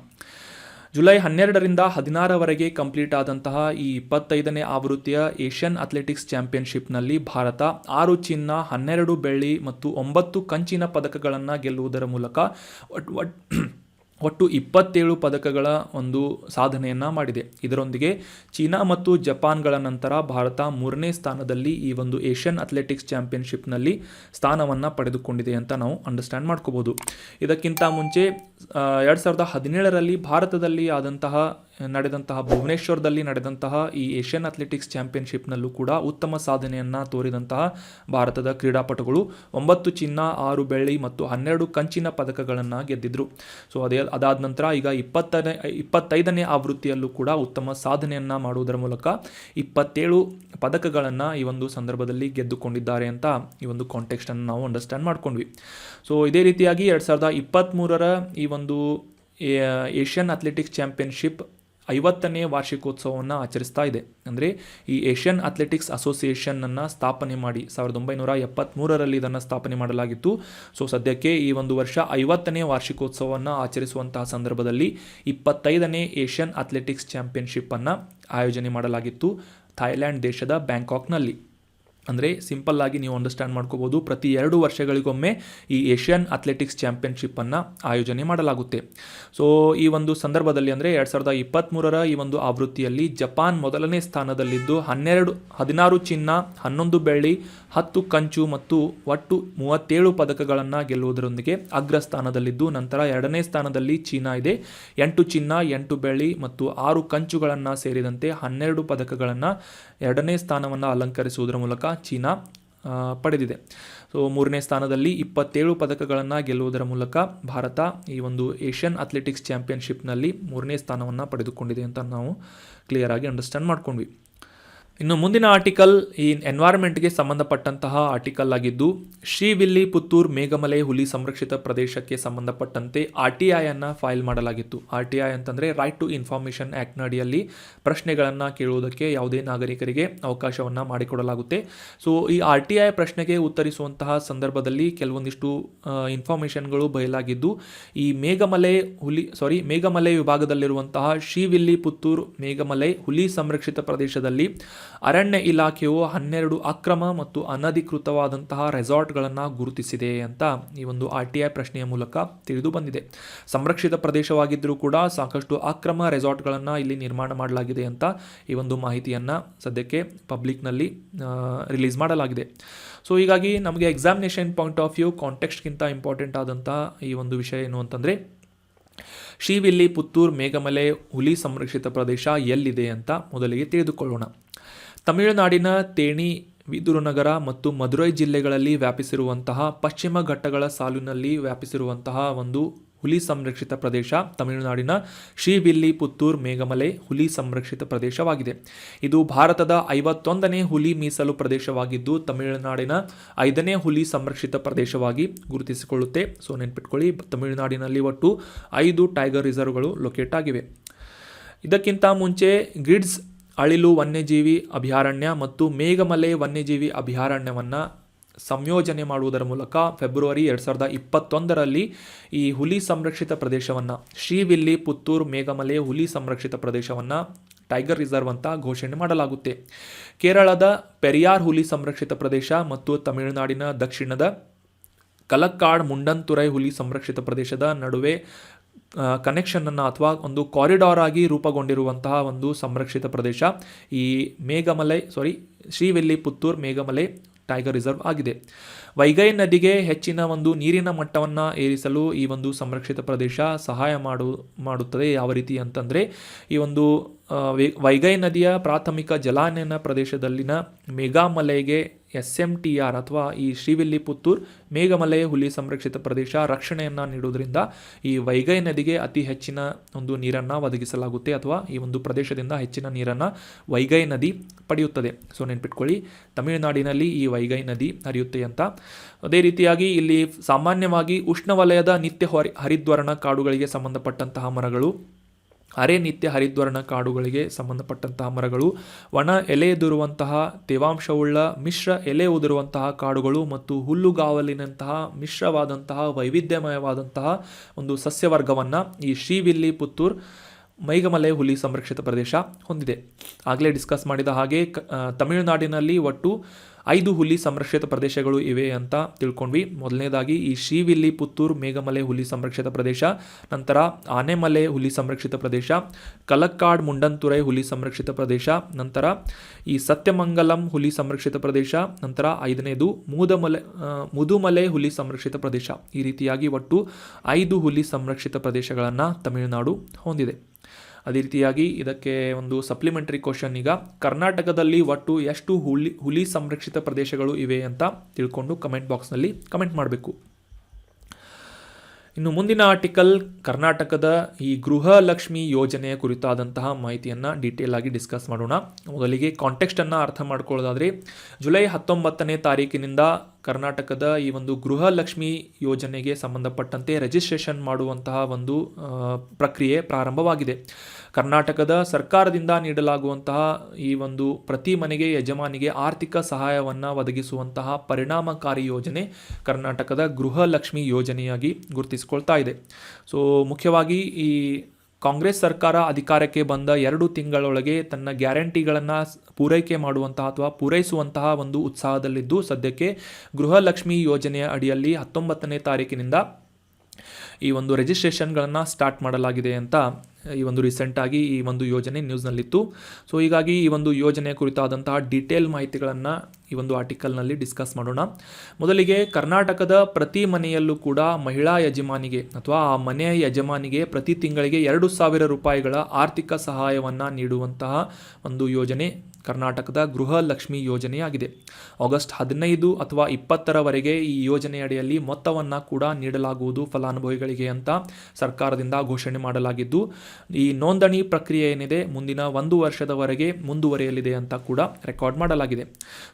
ಜುಲೈ 12ರಿಂದ 16ರವರೆಗೆ ಕಂಪ್ಲೀಟ್ ಆದಂತಹ ಈ 25ನೇ ಆವೃತ್ತಿಯ ಏಷ್ಯನ್ ಅಥ್ಲೆಟಿಕ್ಸ್ ಚಾಂಪಿಯನ್ಶಿಪ್ನಲ್ಲಿ ಭಾರತ 6 ಚಿನ್ನ, 12 ಬೆಳ್ಳಿ ಮತ್ತು 9 ಕಂಚಿನ ಪದಕಗಳನ್ನು ಗೆಲ್ಲುವುದರ ಮೂಲಕ ಒಟ್ಟು 27 ಪದಕಗಳ ಒಂದು ಸಾಧನೆಯನ್ನು ಮಾಡಿದೆ. ಇದರೊಂದಿಗೆ ಚೀನಾ ಮತ್ತು ಜಪಾನ್ಗಳ ನಂತರ ಭಾರತ 3ನೇ ಸ್ಥಾನದಲ್ಲಿ ಈ ಒಂದು ಏಷ್ಯನ್ ಅಥ್ಲೆಟಿಕ್ಸ್ ಚಾಂಪಿಯನ್ಶಿಪ್ನಲ್ಲಿ ಸ್ಥಾನವನ್ನು ಪಡೆದುಕೊಂಡಿದೆ ಅಂತ ನಾವು ಅಂಡರ್ಸ್ಟ್ಯಾಂಡ್ ಮಾಡ್ಕೋಬೋದು. ಇದಕ್ಕಿಂತ ಮುಂಚೆ 2017ರಲ್ಲಿ ಭಾರತದಲ್ಲಿ ನಡೆದಂತಹ ಭುವನೇಶ್ವರದಲ್ಲಿ ನಡೆದಂತಹ ಈ ಏಷ್ಯನ್ ಅಥ್ಲೆಟಿಕ್ಸ್ ಚಾಂಪಿಯನ್ಶಿಪ್ನಲ್ಲೂ ಕೂಡ ಉತ್ತಮ ಸಾಧನೆಯನ್ನು ತೋರಿದಂತಹ ಭಾರತದ ಕ್ರೀಡಾಪಟುಗಳು 9 ಚಿನ್ನ, 6 ಬೆಳ್ಳಿ ಮತ್ತು 12 ಕಂಚಿನ ಪದಕಗಳನ್ನು ಗೆದ್ದಿದ್ರು. ಸೊ ಅದಾದ ನಂತರ ಈಗ 25ನೇ ಆವೃತ್ತಿಯಲ್ಲೂ ಕೂಡ ಉತ್ತಮ ಸಾಧನೆಯನ್ನು ಮಾಡುವುದರ ಮೂಲಕ 27 ಪದಕಗಳನ್ನು ಈ ಒಂದು ಸಂದರ್ಭದಲ್ಲಿ ಗೆದ್ದುಕೊಂಡಿದ್ದಾರೆ ಅಂತ ಈ ಒಂದು ಕಾಂಟೆಕ್ಸ್ಟನ್ನು ನಾವು ಅಂಡರ್ಸ್ಟ್ಯಾಂಡ್ ಮಾಡ್ಕೊಂಡ್ವಿ. ಸೊ ಇದೇ ರೀತಿಯಾಗಿ 2023ರ ಈ ಒಂದು ಏಷ್ಯನ್ ಅಥ್ಲೆಟಿಕ್ಸ್ ಚಾಂಪಿಯನ್ಶಿಪ್ 50ನೇ ವಾರ್ಷಿಕೋತ್ಸವವನ್ನು ಆಚರಿಸ್ತಾ ಇದೆ. ಅಂದರೆ ಈ ಏಷ್ಯನ್ ಅಥ್ಲೆಟಿಕ್ಸ್ ಅಸೋಸಿಯೇಷನನ್ನು ಸ್ಥಾಪನೆ ಮಾಡಿ 1973ರಲ್ಲಿ ಇದನ್ನು ಸ್ಥಾಪನೆ ಮಾಡಲಾಗಿತ್ತು. ಸೊ ಸದ್ಯಕ್ಕೆ ಈ ಒಂದು ವರ್ಷ 50ನೇ ವಾರ್ಷಿಕೋತ್ಸವವನ್ನು ಆಚರಿಸುವಂತಹ ಸಂದರ್ಭದಲ್ಲಿ 25ನೇ ಏಷ್ಯನ್ ಅಥ್ಲೆಟಿಕ್ಸ್ ಚಾಂಪಿಯನ್ಶಿಪ್ಪನ್ನು ಆಯೋಜನೆ ಮಾಡಲಾಗಿತ್ತು ಥೈಲ್ಯಾಂಡ್ ದೇಶದ ಬ್ಯಾಂಕಾಕ್ನಲ್ಲಿ. ಅಂದರೆ ಸಿಂಪಲ್ ಆಗಿ ನೀವು ಅಂಡರ್ಸ್ಟ್ಯಾಂಡ್ ಮಾಡ್ಕೋಬೋದು, ಪ್ರತಿ 2 ವರ್ಷಗಳಿಗೊಮ್ಮೆ ಈ ಏಷ್ಯನ್ ಅಥ್ಲೆಟಿಕ್ಸ್ ಚಾಂಪಿಯನ್ಶಿಪ್ಪನ್ನು ಆಯೋಜನೆ ಮಾಡಲಾಗುತ್ತೆ. ಸೊ ಈ ಒಂದು ಸಂದರ್ಭದಲ್ಲಿ ಅಂದರೆ 2023ರ ಈ ಒಂದು ಆವೃತ್ತಿಯಲ್ಲಿ ಜಪಾನ್ ಮೊದಲನೇ ಸ್ಥಾನದಲ್ಲಿದ್ದು 16 ಚಿನ್ನ, 11 ಬೆಳ್ಳಿ, 10 ಕಂಚು ಮತ್ತು ಒಟ್ಟು 37 ಪದಕಗಳನ್ನು ಗೆಲ್ಲುವುದರೊಂದಿಗೆ ಅಗ್ರಸ್ಥಾನದಲ್ಲಿದ್ದು, ನಂತರ 2ನೇ ಸ್ಥಾನದಲ್ಲಿ ಚೀನಾ ಇದೆ. 8 ಚಿನ್ನ, 8 ಬೆಳ್ಳಿ ಮತ್ತು 6 ಕಂಚುಗಳನ್ನು ಸೇರಿದಂತೆ 12 ಪದಕಗಳನ್ನು 2ನೇ ಸ್ಥಾನವನ್ನು ಅಲಂಕರಿಸುವುದರ ಮೂಲಕ ಚೀನಾ ಪಡೆದಿದೆ. ಸೊ 3ನೇ ಸ್ಥಾನದಲ್ಲಿ 27 ಪದಕಗಳನ್ನು ಗೆಲ್ಲುವುದರ ಮೂಲಕ ಭಾರತ ಈ ಒಂದು ಏಷ್ಯನ್ ಅಥ್ಲೆಟಿಕ್ಸ್ ಚಾಂಪಿಯನ್ಶಿಪ್ನಲ್ಲಿ 3ನೇ ಸ್ಥಾನವನ್ನು ಪಡೆದುಕೊಂಡಿದೆ ಅಂತ ನಾವು ಕ್ಲಿಯರ್ ಆಗಿ ಅಂಡರ್ಸ್ಟ್ಯಾಂಡ್ ಮಾಡ್ಕೊಂಡ್ವಿ. ಇನ್ನು ಮುಂದಿನ ಆರ್ಟಿಕಲ್ ಈ ಎನ್ವೈರ್ಮೆಂಟ್ಗೆ ಸಂಬಂಧಪಟ್ಟಂತಹ ಆರ್ಟಿಕಲ್ ಆಗಿದ್ದು, ಶ್ರೀವಿಲ್ಲಿಪುತ್ತೂರ್ ಮೇಘಮಲೆ ಹುಲಿ ಸಂರಕ್ಷಿತ ಪ್ರದೇಶಕ್ಕೆ ಸಂಬಂಧಪಟ್ಟಂತೆ RTI ಅನ್ನು ಫೈಲ್ ಮಾಡಲಾಗಿತ್ತು. RTI ಅಂತಂದರೆ ರೈಟ್ ಟು ಇನ್ಫಾರ್ಮೇಷನ್ ಆ್ಯಕ್ಟ್ನ ಅಡಿಯಲ್ಲಿ ಪ್ರಶ್ನೆಗಳನ್ನು ಕೇಳುವುದಕ್ಕೆ ಯಾವುದೇ ನಾಗರಿಕರಿಗೆ ಅವಕಾಶವನ್ನು ಮಾಡಿಕೊಡಲಾಗುತ್ತೆ. ಸೊ ಈ RTI ಪ್ರಶ್ನೆಗೆ ಉತ್ತರಿಸುವಂತಹ ಸಂದರ್ಭದಲ್ಲಿ ಕೆಲವೊಂದಿಷ್ಟು ಇನ್ಫಾರ್ಮೇಷನ್ಗಳು ಬಯಲಾಗಿದ್ದು, ಈ ಮೇಘಮಲೆ ವಿಭಾಗದಲ್ಲಿರುವಂತಹ ಶ್ರೀವಿಲ್ಲಿಪುತ್ತೂರ್ ಮೇಘಮಲೆ ಹುಲಿ ಸಂರಕ್ಷಿತ ಪ್ರದೇಶದಲ್ಲಿ ಅರಣ್ಯ ಇಲಾಖೆಯು 12 ಅಕ್ರಮ ಮತ್ತು ಅನಧಿಕೃತವಾದಂತಹ ರೆಸಾರ್ಟ್ಗಳನ್ನು ಗುರುತಿಸಿದೆ ಅಂತ ಈ ಒಂದು RTI ಪ್ರಶ್ನೆಯ ಮೂಲಕ ತಿಳಿದು ಬಂದಿದೆ. ಸಂರಕ್ಷಿತ ಪ್ರದೇಶವಾಗಿದ್ದರೂ ಕೂಡ ಸಾಕಷ್ಟು ಅಕ್ರಮ ರೆಸಾರ್ಟ್ಗಳನ್ನು ಇಲ್ಲಿ ನಿರ್ಮಾಣ ಮಾಡಲಾಗಿದೆ ಅಂತ ಈ ಒಂದು ಮಾಹಿತಿಯನ್ನು ಸದ್ಯಕ್ಕೆ ಪಬ್ಲಿಕ್ನಲ್ಲಿ ರಿಲೀಸ್ ಮಾಡಲಾಗಿದೆ. ಸೊ ಹೀಗಾಗಿ ನಮಗೆ ಎಕ್ಸಾಮಿನೇಷನ್ ಪಾಯಿಂಟ್ ಆಫ್ ವ್ಯೂ ಕಾಂಟೆಕ್ಸ್ಟ್ಗಿಂತ ಇಂಪಾರ್ಟೆಂಟ್ ಆದಂಥ ಈ ಒಂದು ವಿಷಯ ಏನು ಅಂತಂದರೆ, ಶ್ರೀವಿಲ್ಲಿಪುತ್ತೂರ್ ಮೇಘಮಲೆ ಹುಲಿ ಸಂರಕ್ಷಿತ ಪ್ರದೇಶ ಎಲ್ಲಿದೆ ಅಂತ ಮೊದಲಿಗೆ ತಿಳಿದುಕೊಳ್ಳೋಣ. ತಮಿಳುನಾಡಿನ ತೇಣಿ, ವಿದುರುನಗರ ಮತ್ತು ಮದುರೈ ಜಿಲ್ಲೆಗಳಲ್ಲಿ ವ್ಯಾಪಿಸಿರುವಂತಹ ಪಶ್ಚಿಮ ಘಟ್ಟಗಳ ಸಾಲಿನಲ್ಲಿ ವ್ಯಾಪಿಸಿರುವಂತಹ ಒಂದು ಹುಲಿ ಸಂರಕ್ಷಿತ ಪ್ರದೇಶ ತಮಿಳುನಾಡಿನ ಶ್ರೀವಿಲ್ಲಿಪುತ್ತೂರ್ ಮೇಘಮಲೆ ಹುಲಿ ಸಂರಕ್ಷಿತ ಪ್ರದೇಶವಾಗಿದೆ. ಇದು ಭಾರತದ 51ನೇ ಹುಲಿ ಮೀಸಲು ಪ್ರದೇಶವಾಗಿದ್ದು ತಮಿಳುನಾಡಿನ 5ನೇ ಹುಲಿ ಸಂರಕ್ಷಿತ ಪ್ರದೇಶವಾಗಿ ಗುರುತಿಸಿಕೊಳ್ಳುತ್ತೆ. ಸೊ ನೆನ್ಪಿಟ್ಕೊಳ್ಳಿ, ತಮಿಳುನಾಡಿನಲ್ಲಿ ಒಟ್ಟು 5 ಟೈಗರ್ ರಿಸರ್ವ್ಗಳು ಲೊಕೇಟ್ ಆಗಿವೆ. ಇದಕ್ಕಿಂತ ಮುಂಚೆ ಗಿಡ್ಸ್ ಅಳಿಲು ವನ್ಯಜೀವಿ ಅಭಯಾರಣ್ಯ ಮತ್ತು ಮೇಘಮಲೆ ವನ್ಯಜೀವಿ ಅಭಯಾರಣ್ಯವನ್ನು ಸಂಯೋಜನೆ ಮಾಡುವುದರ ಮೂಲಕ ಫೆಬ್ರವರಿ 2021ರಲ್ಲಿ ಈ ಹುಲಿ ಸಂರಕ್ಷಿತ ಪ್ರದೇಶವನ್ನು ಶ್ರೀವಿಲ್ಲಿಪುತ್ತೂರ್ ಮೇಘಮಲೆ ಹುಲಿ ಸಂರಕ್ಷಿತ ಪ್ರದೇಶವನ್ನು ಟೈಗರ್ ರಿಸರ್ವ್ ಅಂತ ಘೋಷಣೆ ಮಾಡಲಾಗುತ್ತೆ. ಕೇರಳದ ಪೆರಿಯಾರ್ ಹುಲಿ ಸಂರಕ್ಷಿತ ಪ್ರದೇಶ ಮತ್ತು ತಮಿಳುನಾಡಿನ ದಕ್ಷಿಣದ ಕಲಕ್ಕಾಡ್ ಮುಂಡಂತುರೈ ಹುಲಿ ಸಂರಕ್ಷಿತ ಪ್ರದೇಶದ ನಡುವೆ ಕನೆಕ್ಷನನ್ನು ಅಥವಾ ಒಂದು ಕಾರಿಡಾರ್ ಆಗಿ ರೂಪುಗೊಂಡಿರುವಂತಹ ಒಂದು ಸಂರಕ್ಷಿತ ಪ್ರದೇಶ ಈ ಶ್ರೀವಿಲ್ಲಿಪುತ್ತೂರ್ ಮೇಘಮಲೆ ಟೈಗರ್ ರಿಸರ್ವ್ ಆಗಿದೆ. ವೈಗೈ ನದಿಗೆ ಹೆಚ್ಚಿನ ಒಂದು ನೀರಿನ ಮಟ್ಟವನ್ನು ಏರಿಸಲು ಈ ಒಂದು ಸಂರಕ್ಷಿತ ಪ್ರದೇಶ ಸಹಾಯ ಮಾಡುತ್ತದೆ. ಯಾವ ರೀತಿ ಅಂತಂದರೆ, ಈ ಒಂದು ವೈಗೈ ನದಿಯ ಪ್ರಾಥಮಿಕ ಜಲಾನಯನ ಪ್ರದೇಶದಲ್ಲಿನ ಮೇಘಮಲೆಗೆ SMTR ಅಥವಾ ಈ ಶ್ರೀವಿಲ್ಲಿಪುತ್ತೂರ್ ಮೇಘಮಲೆ ಹುಲಿ ಸಂರಕ್ಷಿತ ಪ್ರದೇಶ ರಕ್ಷಣೆಯನ್ನು ನೀಡುವುದರಿಂದ ಈ ವೈಗೈ ನದಿಗೆ ಅತಿ ಹೆಚ್ಚಿನ ಒಂದು ನೀರನ್ನು ಒದಗಿಸಲಾಗುತ್ತೆ ಅಥವಾ ಈ ಒಂದು ಪ್ರದೇಶದಿಂದ ಹೆಚ್ಚಿನ ನೀರನ್ನು ವೈಗೈ ನದಿ ಪಡೆಯುತ್ತದೆ. ಸೊ ನೆನ್ಪಿಟ್ಕೊಳ್ಳಿ, ತಮಿಳುನಾಡಿನಲ್ಲಿ ಈ ವೈಗೈ ನದಿ ಹರಿಯುತ್ತೆ ಅಂತ. ಅದೇ ರೀತಿಯಾಗಿ ಇಲ್ಲಿ ಸಾಮಾನ್ಯವಾಗಿ ಉಷ್ಣವಲಯದ ನಿತ್ಯ ಹರಿದ್ವರ್ಣ ಕಾಡುಗಳಿಗೆ ಸಂಬಂಧಪಟ್ಟಂತಹ ಮರಗಳು, ಅರೆ ನಿತ್ಯ ಹರಿದ್ವರ್ಣ ಕಾಡುಗಳಿಗೆ ಸಂಬಂಧಪಟ್ಟಂತಹ ಮರಗಳು, ಒಣ ಎಲೆ ಉದುರುವಂತಹ ತೇವಾಂಶವುಳ್ಳ ಮಿಶ್ರ ಎಲೆ ಉದುರುವಂತಹ ಕಾಡುಗಳು ಮತ್ತು ಹುಲ್ಲುಗಾವಲಿನಂತಹ ಮಿಶ್ರವಾದಂತಹ ವೈವಿಧ್ಯಮಯವಾದಂತಹ ಒಂದು ಸಸ್ಯವರ್ಗವನ್ನು ಈ ಶ್ರೀವಿಲ್ಲಿಪುತ್ತೂರ್ ಮೇಘಮಲೆ ಹುಲಿ ಸಂರಕ್ಷಿತ ಪ್ರದೇಶ ಹೊಂದಿದೆ. ಆಗಲೇ ಡಿಸ್ಕಸ್ ಮಾಡಿದ ಹಾಗೆ ತಮಿಳುನಾಡಿನಲ್ಲಿ ಒಟ್ಟು 5 ಹುಲಿ ಸಂರಕ್ಷಿತ ಪ್ರದೇಶಗಳು ಇವೆ ಅಂತ ತಿಳ್ಕೊಂಡ್ವಿ. ಮೊದಲನೇದಾಗಿ ಈ ಶ್ರೀವಿಲ್ಲಿಪುತ್ತೂರ್ ಮೇಘಮಲೆ ಹುಲಿ ಸಂರಕ್ಷಿತ ಪ್ರದೇಶ, ನಂತರ ಆನೆಮಲೆ ಹುಲಿ ಸಂರಕ್ಷಿತ ಪ್ರದೇಶ, ಕಲಕ್ಕಾಡ್ ಮುಂಡಂತುರೈ ಹುಲಿ ಸಂರಕ್ಷಿತ ಪ್ರದೇಶ, ನಂತರ ಈ ಸತ್ಯಮಂಗಲಂ ಹುಲಿ ಸಂರಕ್ಷಿತ ಪ್ರದೇಶ, ನಂತರ 5ನೇದು ಮುದುಮಲೆ ಹುಲಿ ಸಂರಕ್ಷಿತ ಪ್ರದೇಶ. ಈ ರೀತಿಯಾಗಿ ಒಟ್ಟು 5 ಹುಲಿ ಸಂರಕ್ಷಿತ ಪ್ರದೇಶಗಳನ್ನು ತಮಿಳುನಾಡು ಹೊಂದಿದೆ. ಅದೇ ರೀತಿಯಾಗಿ ಇದಕ್ಕೆ ಒಂದು ಸಪ್ಲಿಮೆಂಟರಿ ಕ್ವಶನ್, ಈಗ ಕರ್ನಾಟಕದಲ್ಲಿ ಒಟ್ಟು ಎಷ್ಟು ಹುಲಿ ಸಂರಕ್ಷಿತ ಪ್ರದೇಶಗಳು ಇವೆ ಅಂತ ತಿಳ್ಕೊಂಡು ಕಮೆಂಟ್ ಬಾಕ್ಸ್ನಲ್ಲಿ ಕಮೆಂಟ್ ಮಾಡಬೇಕು. ಇನ್ನು ಮುಂದಿನ ಆರ್ಟಿಕಲ್ ಕರ್ನಾಟಕದ ಈ ಗೃಹಲಕ್ಷ್ಮಿ ಯೋಜನೆಯ ಕುರಿತಾದಂತಹ ಮಾಹಿತಿಯನ್ನು ಡೀಟೇಲ್ ಆಗಿ ಡಿಸ್ಕಸ್ ಮಾಡೋಣ. ಮೊದಲಿಗೆ ಕಾಂಟೆಕ್ಸ್ಟನ್ನು ಅರ್ಥ ಮಾಡ್ಕೊಳ್ಳೋದಾದರೆ, ಜುಲೈ 19ನೇ ತಾರೀಕಿನಿಂದ ಕರ್ನಾಟಕದ ಈ ಒಂದು ಗೃಹಲಕ್ಷ್ಮಿ ಯೋಜನೆಗೆ ಸಂಬಂಧಪಟ್ಟಂತೆ ರಿಜಿಸ್ಟ್ರೇಷನ್ ಮಾಡುವಂತಹ ಒಂದು ಪ್ರಕ್ರಿಯೆ ಪ್ರಾರಂಭವಾಗಿದೆ. ಕರ್ನಾಟಕದ ಸರ್ಕಾರದಿಂದ ನೀಡಲಾಗುವಂತಹ ಈ ಒಂದು ಪ್ರತಿ ಮನೆಗೆ ಯಜಮಾನಿಗೆ ಆರ್ಥಿಕ ಸಹಾಯವನ್ನು ಒದಗಿಸುವಂತಹ ಪರಿಣಾಮಕಾರಿ ಯೋಜನೆ ಕರ್ನಾಟಕದ ಗೃಹಲಕ್ಷ್ಮಿ ಯೋಜನೆಯಾಗಿ ಗುರುತಿಸಿಕೊಳ್ತಾ ಇದೆ. ಸೊ ಮುಖ್ಯವಾಗಿ ಈ ಕಾಂಗ್ರೆಸ್ ಸರ್ಕಾರ ಅಧಿಕಾರಕ್ಕೆ ಬಂದ 2 ತಿಂಗಳೊಳಗೆ ತನ್ನ ಗ್ಯಾರಂಟಿಗಳನ್ನು ಪೂರೈಕೆ ಮಾಡುವಂತಹ ಅಥವಾ ಪೂರೈಸುವಂತಹ ಒಂದು ಉತ್ಸಾಹದಲ್ಲಿದ್ದು, ಸದ್ಯಕ್ಕೆ ಗೃಹಲಕ್ಷ್ಮಿ ಯೋಜನೆಯ ಅಡಿಯಲ್ಲಿ 19ನೇ ತಾರೀಕಿನಿಂದ ಈ ಒಂದು ರಿಜಿಸ್ಟ್ರೇಷನ್ಗಳನ್ನು ಸ್ಟಾರ್ಟ್ ಮಾಡಲಾಗಿದೆ ಅಂತ ಈ ಒಂದು ರೀಸೆಂಟಾಗಿ ಈ ಒಂದು ಯೋಜನೆ ನ್ಯೂಸ್ನಲ್ಲಿತ್ತು. ಸೊ ಹೀಗಾಗಿ ಈ ಒಂದು ಯೋಜನೆ ಕುರಿತಾದಂತಹ ಡೀಟೇಲ್ ಮಾಹಿತಿಗಳನ್ನು ಈ ಒಂದು ಆರ್ಟಿಕಲ್ನಲ್ಲಿ ಡಿಸ್ಕಸ್ ಮಾಡೋಣ. ಮೊದಲಿಗೆ ಕರ್ನಾಟಕದ ಪ್ರತಿ ಮನೆಯಲ್ಲೂ ಕೂಡ ಮಹಿಳಾ ಯಜಮಾನಿಗೆ ಅಥವಾ ಆ ಮನೆಯ ಯಜಮಾನಿಗೆ ಪ್ರತಿ ತಿಂಗಳಿಗೆ 2,000 ರೂಪಾಯಿಗಳ ಆರ್ಥಿಕ ಸಹಾಯವನ್ನು ನೀಡುವಂತಹ ಒಂದು ಯೋಜನೆ ಕರ್ನಾಟಕದ ಗೃಹಲಕ್ಷ್ಮಿ ಯೋಜನೆಯಾಗಿದೆ. ಆಗಸ್ಟ್ 15 ಅಥವಾ 20ರವರೆಗೆ ಈ ಯೋಜನೆಯಡಿಯಲ್ಲಿ ಮೊತ್ತವನ್ನು ಕೂಡ ನೀಡಲಾಗುವುದು ಫಲಾನುಭವಿಗಳಿಗೆ ಅಂತ ಸರ್ಕಾರದಿಂದ ಘೋಷಣೆ ಮಾಡಲಾಗಿದ್ದು, ಈ ನೋಂದಣಿ ಪ್ರಕ್ರಿಯೆ ಏನಿದೆ ಮುಂದಿನ 1 ವರ್ಷದವರೆಗೆ ಮುಂದುವರಿಯಲಿದೆ ಅಂತ ಕೂಡ ರೆಕಾರ್ಡ್ ಮಾಡಲಾಗಿದೆ.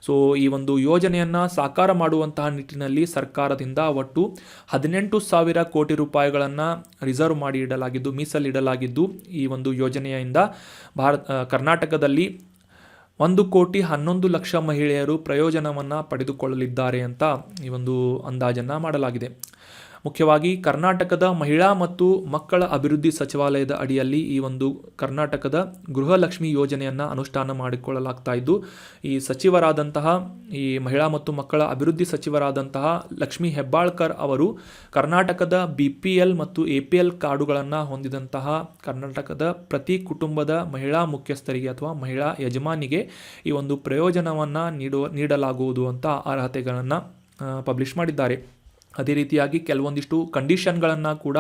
ಸೊ ಈ ಒಂದು ಯೋಜನೆಯನ್ನು ಸಾಕಾರ ಮಾಡುವಂತಹ ನಿಟ್ಟಿನಲ್ಲಿ ಸರ್ಕಾರದಿಂದ ಒಟ್ಟು 18,000 ಕೋಟಿ ರೂಪಾಯಿಗಳನ್ನು ರಿಸರ್ವ್ ಮಾಡಿ ಇಡಲಾಗಿದ್ದು, ಮೀಸಲಿಡಲಾಗಿದ್ದು, ಈ ಒಂದು ಯೋಜನೆಯಿಂದ ಕರ್ನಾಟಕದಲ್ಲಿ 1,11,00,000 ಮಹಿಳೆಯರು ಪ್ರಯೋಜನವನ್ನು ಪಡೆದುಕೊಳ್ಳಲಿದ್ದಾರೆ ಅಂತ ಈ ಒಂದು ಅಂದಾಜನ್ನು ಮಾಡಲಾಗಿದೆ. ಮುಖ್ಯವಾಗಿ ಕರ್ನಾಟಕದ ಮಹಿಳಾ ಮತ್ತು ಮಕ್ಕಳ ಅಭಿವೃದ್ಧಿ ಸಚಿವಾಲಯದ ಅಡಿಯಲ್ಲಿ ಈ ಒಂದು ಕರ್ನಾಟಕದ ಗೃಹಲಕ್ಷ್ಮಿ ಯೋಜನೆಯನ್ನು ಅನುಷ್ಠಾನ ಮಾಡಿಕೊಳ್ಳಲಾಗ್ತಾ ಇದ್ದು, ಈ ಸಚಿವರಾದಂತಹ ಈ ಮಹಿಳಾ ಮತ್ತು ಮಕ್ಕಳ ಅಭಿವೃದ್ಧಿ ಸಚಿವರಾದಂತಹ ಲಕ್ಷ್ಮೀ ಹೆಬ್ಬಾಳ್ಕರ್ ಅವರು ಕರ್ನಾಟಕದ BPL ಮತ್ತು APL ಕಾರ್ಡುಗಳನ್ನು ಹೊಂದಿದಂತಹ ಕರ್ನಾಟಕದ ಪ್ರತಿ ಕುಟುಂಬದ ಮಹಿಳಾ ಮುಖ್ಯಸ್ಥರಿಗೆ ಅಥವಾ ಮಹಿಳಾ ಯಜಮಾನಿಗೆ ಈ ಒಂದು ಪ್ರಯೋಜನವನ್ನು ನೀಡಲಾಗುವುದು ಅಂತ ಅರ್ಹತೆಗಳನ್ನು ಪಬ್ಲಿಷ್ ಮಾಡಿದ್ದಾರೆ. ಅದೇ ರೀತಿಯಾಗಿ ಕೆಲವೊಂದಿಷ್ಟು ಕಂಡೀಷನ್ಗಳನ್ನು ಕೂಡ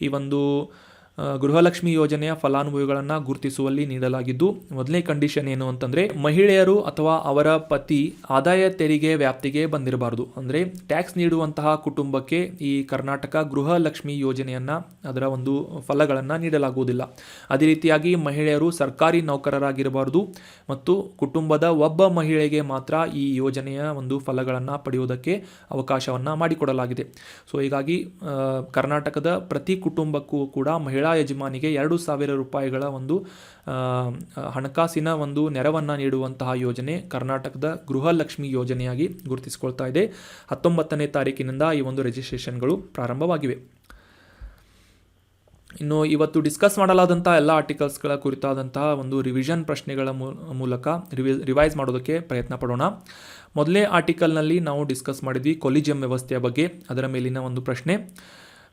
ಈ ಒಂದು ಗೃಹಲಕ್ಷ್ಮಿ ಯೋಜನೆಯ ಫಲಾನುಭವಿಗಳನ್ನು ಗುರುತಿಸುವಲ್ಲಿ ನೀಡಲಾಗಿದ್ದು, ಮೊದಲನೇ ಕಂಡೀಷನ್ ಏನು ಅಂತಂದರೆ ಮಹಿಳೆಯರು ಅಥವಾ ಅವರ ಪತಿ ಆದಾಯ ತೆರಿಗೆ ವ್ಯಾಪ್ತಿಗೆ ಬಂದಿರಬಾರ್ದು. ಅಂದರೆ ಟ್ಯಾಕ್ಸ್ ನೀಡುವಂತಹ ಕುಟುಂಬಕ್ಕೆ ಈ ಕರ್ನಾಟಕ ಗೃಹಲಕ್ಷ್ಮಿ ಯೋಜನೆಯನ್ನು ಅದರ ಒಂದು ಫಲಗಳನ್ನು ನೀಡಲಾಗುವುದಿಲ್ಲ. ಅದೇ ರೀತಿಯಾಗಿ ಮಹಿಳೆಯರು ಸರ್ಕಾರಿ ನೌಕರರಾಗಿರಬಾರ್ದು ಮತ್ತು ಕುಟುಂಬದ ಒಬ್ಬ ಮಹಿಳೆಗೆ ಮಾತ್ರ ಈ ಯೋಜನೆಯ ಒಂದು ಫಲಗಳನ್ನು ಪಡೆಯುವುದಕ್ಕೆ ಅವಕಾಶವನ್ನು ಮಾಡಿಕೊಡಲಾಗಿದೆ. ಸೊ ಹೀಗಾಗಿ ಕರ್ನಾಟಕದ ಪ್ರತಿ ಕುಟುಂಬಕ್ಕೂ ಕೂಡ ಮಹಿಳಾ ಯಜಮಾನಿಗೆ 2,000 ರೂಪಾಯಿಗಳ ಒಂದು ಹಣಕಾಸಿನ ಒಂದು ನೆರವನ್ನು ನೀಡುವಂತಹ ಯೋಜನೆ ಕರ್ನಾಟಕದ ಗೃಹಲಕ್ಷ್ಮಿ ಯೋಜನೆಯಾಗಿ ಗುರುತಿಸಿಕೊಳ್ತಾ ಇದೆ. 19ನೇ ತಾರೀಕಿನಿಂದ ಈ ಒಂದು ರಿಜಿಸ್ಟ್ರೇಷನ್ಗಳು ಪ್ರಾರಂಭವಾಗಿವೆ. ಇನ್ನು ಇವತ್ತು ಡಿಸ್ಕಸ್ ಮಾಡಲಾದಂಥ ಎಲ್ಲ ಆರ್ಟಿಕಲ್ಸ್ಗಳ ಕುರಿತಾದಂತಹ ಒಂದು ರಿವಿಷನ್ ಪ್ರಶ್ನೆಗಳ ಮೂಲಕ ರಿವೈಸ್ ಮಾಡೋದಕ್ಕೆ ಪ್ರಯತ್ನ ಪಡೋಣ. ಮೊದಲೇ ಆರ್ಟಿಕಲ್ನಲ್ಲಿ ನಾವು ಡಿಸ್ಕಸ್ ಮಾಡಿದ್ವಿ ಕೊಲಿಜಿಯಂ ವ್ಯವಸ್ಥೆಯ ಬಗ್ಗೆ. ಅದರ ಮೇಲಿನ ಒಂದು ಪ್ರಶ್ನೆ,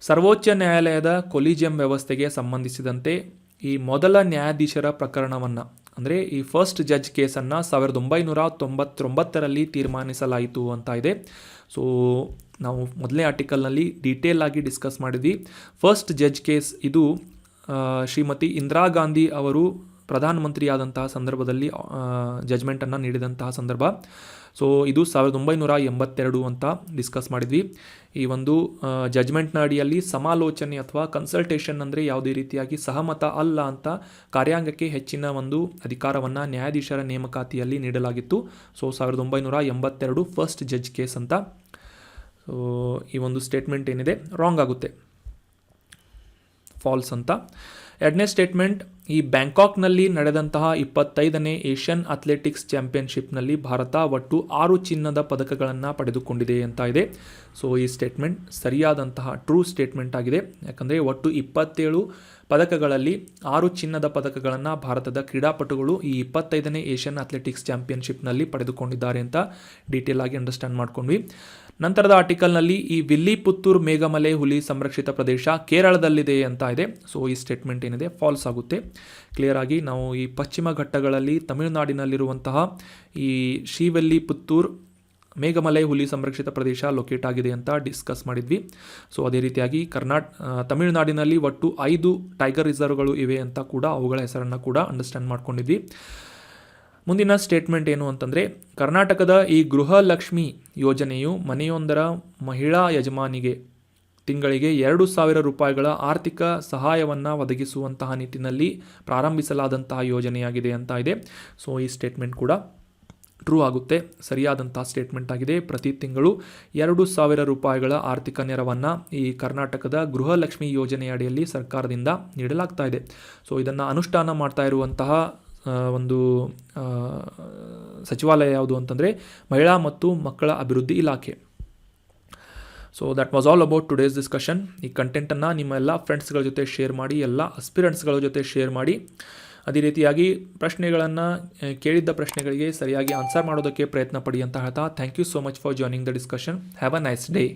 ಸರ್ವೋಚ್ಚ ನ್ಯಾಯಾಲಯದ ಕೊಲಿಜಿಯಂ ವ್ಯವಸ್ಥೆಗೆ ಸಂಬಂಧಿಸಿದಂತೆ ಈ ಮೊದಲ ನ್ಯಾಯಾಧೀಶರ ಪ್ರಕರಣವನ್ನು, ಅಂದರೆ ಈ ಫಸ್ಟ್ ಜಡ್ಜ್ ಕೇಸನ್ನು 1999ರಲ್ಲಿ ತೀರ್ಮಾನಿಸಲಾಯಿತು ಅಂತ ಇದೆ. ಸೊ ನಾವು ಮೊದಲನೇ ಆರ್ಟಿಕಲ್ನಲ್ಲಿ ಡೀಟೇಲ್ ಆಗಿ ಡಿಸ್ಕಸ್ ಮಾಡಿದ್ವಿ. ಫಸ್ಟ್ ಜಡ್ಜ್ ಕೇಸ್ ಇದು ಶ್ರೀಮತಿ ಇಂದಿರಾ ಗಾಂಧಿ ಅವರು ಪ್ರಧಾನಮಂತ್ರಿಯಾದಂತಹ ಸಂದರ್ಭದಲ್ಲಿ ಜಜ್ಮೆಂಟನ್ನು ನೀಡಿದಂತಹ ಸಂದರ್ಭ. ಸೊ ಇದು 1982 ಅಂತ ಡಿಸ್ಕಸ್ ಮಾಡಿದ್ವಿ. ಈ ಒಂದು ಜಜ್ಮೆಂಟ್ನ ಅಡಿಯಲ್ಲಿ ಸಮಾಲೋಚನೆ ಅಥವಾ ಕನ್ಸಲ್ಟೇಷನ್ ಅಂದರೆ ಯಾವುದೇ ರೀತಿಯಾಗಿ ಸಹಮತ ಅಲ್ಲ ಅಂತ ಕಾರ್ಯಾಂಗಕ್ಕೆ ಹೆಚ್ಚಿನ ಒಂದು ಅಧಿಕಾರವನ್ನು ನ್ಯಾಯಾಧೀಶರ ನೇಮಕಾತಿಯಲ್ಲಿ ನೀಡಲಾಗಿತ್ತು. ಸೊ 1982 ಫಸ್ಟ್ ಜಡ್ಜ್ ಕೇಸ್ ಅಂತ. ಸೊ ಈ ಒಂದು ಸ್ಟೇಟ್ಮೆಂಟ್ ಏನಿದೆ ರಾಂಗ್ ಆಗುತ್ತೆ, ಫಾಲ್ಸ್ ಅಂತ. ಎರಡನೇ ಸ್ಟೇಟ್ಮೆಂಟ್, ಈ ಬ್ಯಾಂಕಾಕ್ನಲ್ಲಿ ನಡೆದಂತಹ 25ನೇ ಏಷ್ಯನ್ ಅಥ್ಲೆಟಿಕ್ಸ್ ಚಾಂಪಿಯನ್ಶಿಪ್ನಲ್ಲಿ ಭಾರತ ಒಟ್ಟು 6 ಚಿನ್ನದ ಪದಕಗಳನ್ನು ಪಡೆದುಕೊಂಡಿದೆ ಅಂತ ಇದೆ. ಸೊ ಈ ಸ್ಟೇಟ್ಮೆಂಟ್ ಸರಿಯಾದಂತಹ ಟ್ರೂ ಸ್ಟೇಟ್ಮೆಂಟ್ ಆಗಿದೆ. ಯಾಕಂದರೆ ಒಟ್ಟು 27 ಪದಕಗಳಲ್ಲಿ 6 ಚಿನ್ನದ ಪದಕಗಳನ್ನು ಭಾರತದ ಕ್ರೀಡಾಪಟುಗಳು ಈ 25ನೇ ಏಷ್ಯನ್ ಅಥ್ಲೆಟಿಕ್ಸ್ ಚಾಂಪಿಯನ್ಶಿಪ್ನಲ್ಲಿ ಪಡೆದುಕೊಂಡಿದ್ದಾರೆ ಅಂತ ಡೀಟೇಲ್ ಆಗಿ ಅಂಡರ್ಸ್ಟ್ಯಾಂಡ್ ಮಾಡ್ಕೊಂಡ್ವಿ. ನಂತರದ ಆರ್ಟಿಕಲ್ನಲ್ಲಿ ಈ ವಿಲ್ಲಿಪುತ್ತೂರು ಮೇಘಮಲೆ ಹುಲಿ ಸಂರಕ್ಷಿತ ಪ್ರದೇಶ ಕೇರಳದಲ್ಲಿದೆ ಅಂತ ಇದೆ. ಸೊ ಈ ಸ್ಟೇಟ್ಮೆಂಟ್ ಏನಿದೆ ಫಾಲ್ಸ್ ಆಗುತ್ತೆ. ಕ್ಲಿಯರ್ ಆಗಿ ನಾವು ಈ ಪಶ್ಚಿಮ ಘಟ್ಟಗಳಲ್ಲಿ ತಮಿಳುನಾಡಿನಲ್ಲಿರುವಂತಹ ಈ ಶ್ರೀವಿಲ್ಲಿಪುತ್ತೂರು ಮೇಘಮಲೆ ಹುಲಿ ಸಂರಕ್ಷಿತ ಪ್ರದೇಶ ಲೊಕೇಟ್ ಆಗಿದೆ ಅಂತ ಡಿಸ್ಕಸ್ ಮಾಡಿದ್ವಿ. ಸೊ ಅದೇ ರೀತಿಯಾಗಿ ತಮಿಳುನಾಡಿನಲ್ಲಿ ಒಟ್ಟು 5 ಟೈಗರ್ ರಿಸರ್ವ್ಗಳು ಇವೆ ಅಂತ ಕೂಡ ಅವುಗಳ ಹೆಸರನ್ನು ಕೂಡ ಅಂಡರ್ಸ್ಟ್ಯಾಂಡ್ ಮಾಡ್ಕೊಂಡಿದ್ವಿ. ಮುಂದಿನ ಸ್ಟೇಟ್ಮೆಂಟ್ ಏನು ಅಂತಂದರೆ, ಕರ್ನಾಟಕದ ಈ ಗೃಹಲಕ್ಷ್ಮಿ ಯೋಜನೆಯು ಮನೆಯೊಂದರ ಮಹಿಳಾ ಯಜಮಾನಿಗೆ ತಿಂಗಳಿಗೆ 2,000 ರೂಪಾಯಿಗಳ ಆರ್ಥಿಕ ಸಹಾಯವನ್ನು ಒದಗಿಸುವಂತಹ ನಿಟ್ಟಿನಲ್ಲಿ ಪ್ರಾರಂಭಿಸಲಾದಂತಹ ಯೋಜನೆಯಾಗಿದೆ ಅಂತ ಇದೆ. ಸೊ ಈ ಸ್ಟೇಟ್ಮೆಂಟ್ ಕೂಡ ಟ್ರೂ ಆಗುತ್ತೆ, ಸರಿಯಾದಂಥ ಸ್ಟೇಟ್ಮೆಂಟ್ ಆಗಿದೆ. ಪ್ರತಿ ತಿಂಗಳು 2,000 ರೂಪಾಯಿಗಳ ಆರ್ಥಿಕ ನೆರವನ್ನು ಈ ಕರ್ನಾಟಕದ ಗೃಹಲಕ್ಷ್ಮಿ ಯೋಜನೆಯ ಅಡಿಯಲ್ಲಿ ಸರ್ಕಾರದಿಂದ ನೀಡಲಾಗ್ತಾ ಇದೆ. ಸೊ ಇದನ್ನು ಅನುಷ್ಠಾನ ಮಾಡ್ತಾ ಇರುವಂತಹ ಒಂದು ಸಚಿವಾಲಯ ಯಾವುದು ಅಂತಂದರೆ ಮಹಿಳಾ ಮತ್ತು ಮಕ್ಕಳ ಅಭಿವೃದ್ಧಿ ಇಲಾಖೆ. So that was all about today's discussion. ಈ ಕಂಟೆಂಟನ್ನು ನಿಮ್ಮ ಎಲ್ಲ ಫ್ರೆಂಡ್ಸ್ಗಳ ಜೊತೆ ಶೇರ್ ಮಾಡಿ, ಎಲ್ಲ ಅಸ್ಪಿರೆಂಟ್ಸ್ಗಳ ಜೊತೆ ಶೇರ್ ಮಾಡಿ. ಅದೇ ರೀತಿಯಾಗಿ ಪ್ರಶ್ನೆಗಳನ್ನು ಕೇಳಿದ್ದ ಪ್ರಶ್ನೆಗಳಿಗೆ ಸರಿಯಾಗಿ ಆನ್ಸರ್ ಮಾಡೋದಕ್ಕೆ ಪ್ರಯತ್ನ ಪಡಿ ಅಂತ ಹೇಳ್ತಾ thank you so much for joining the discussion. Have a nice day.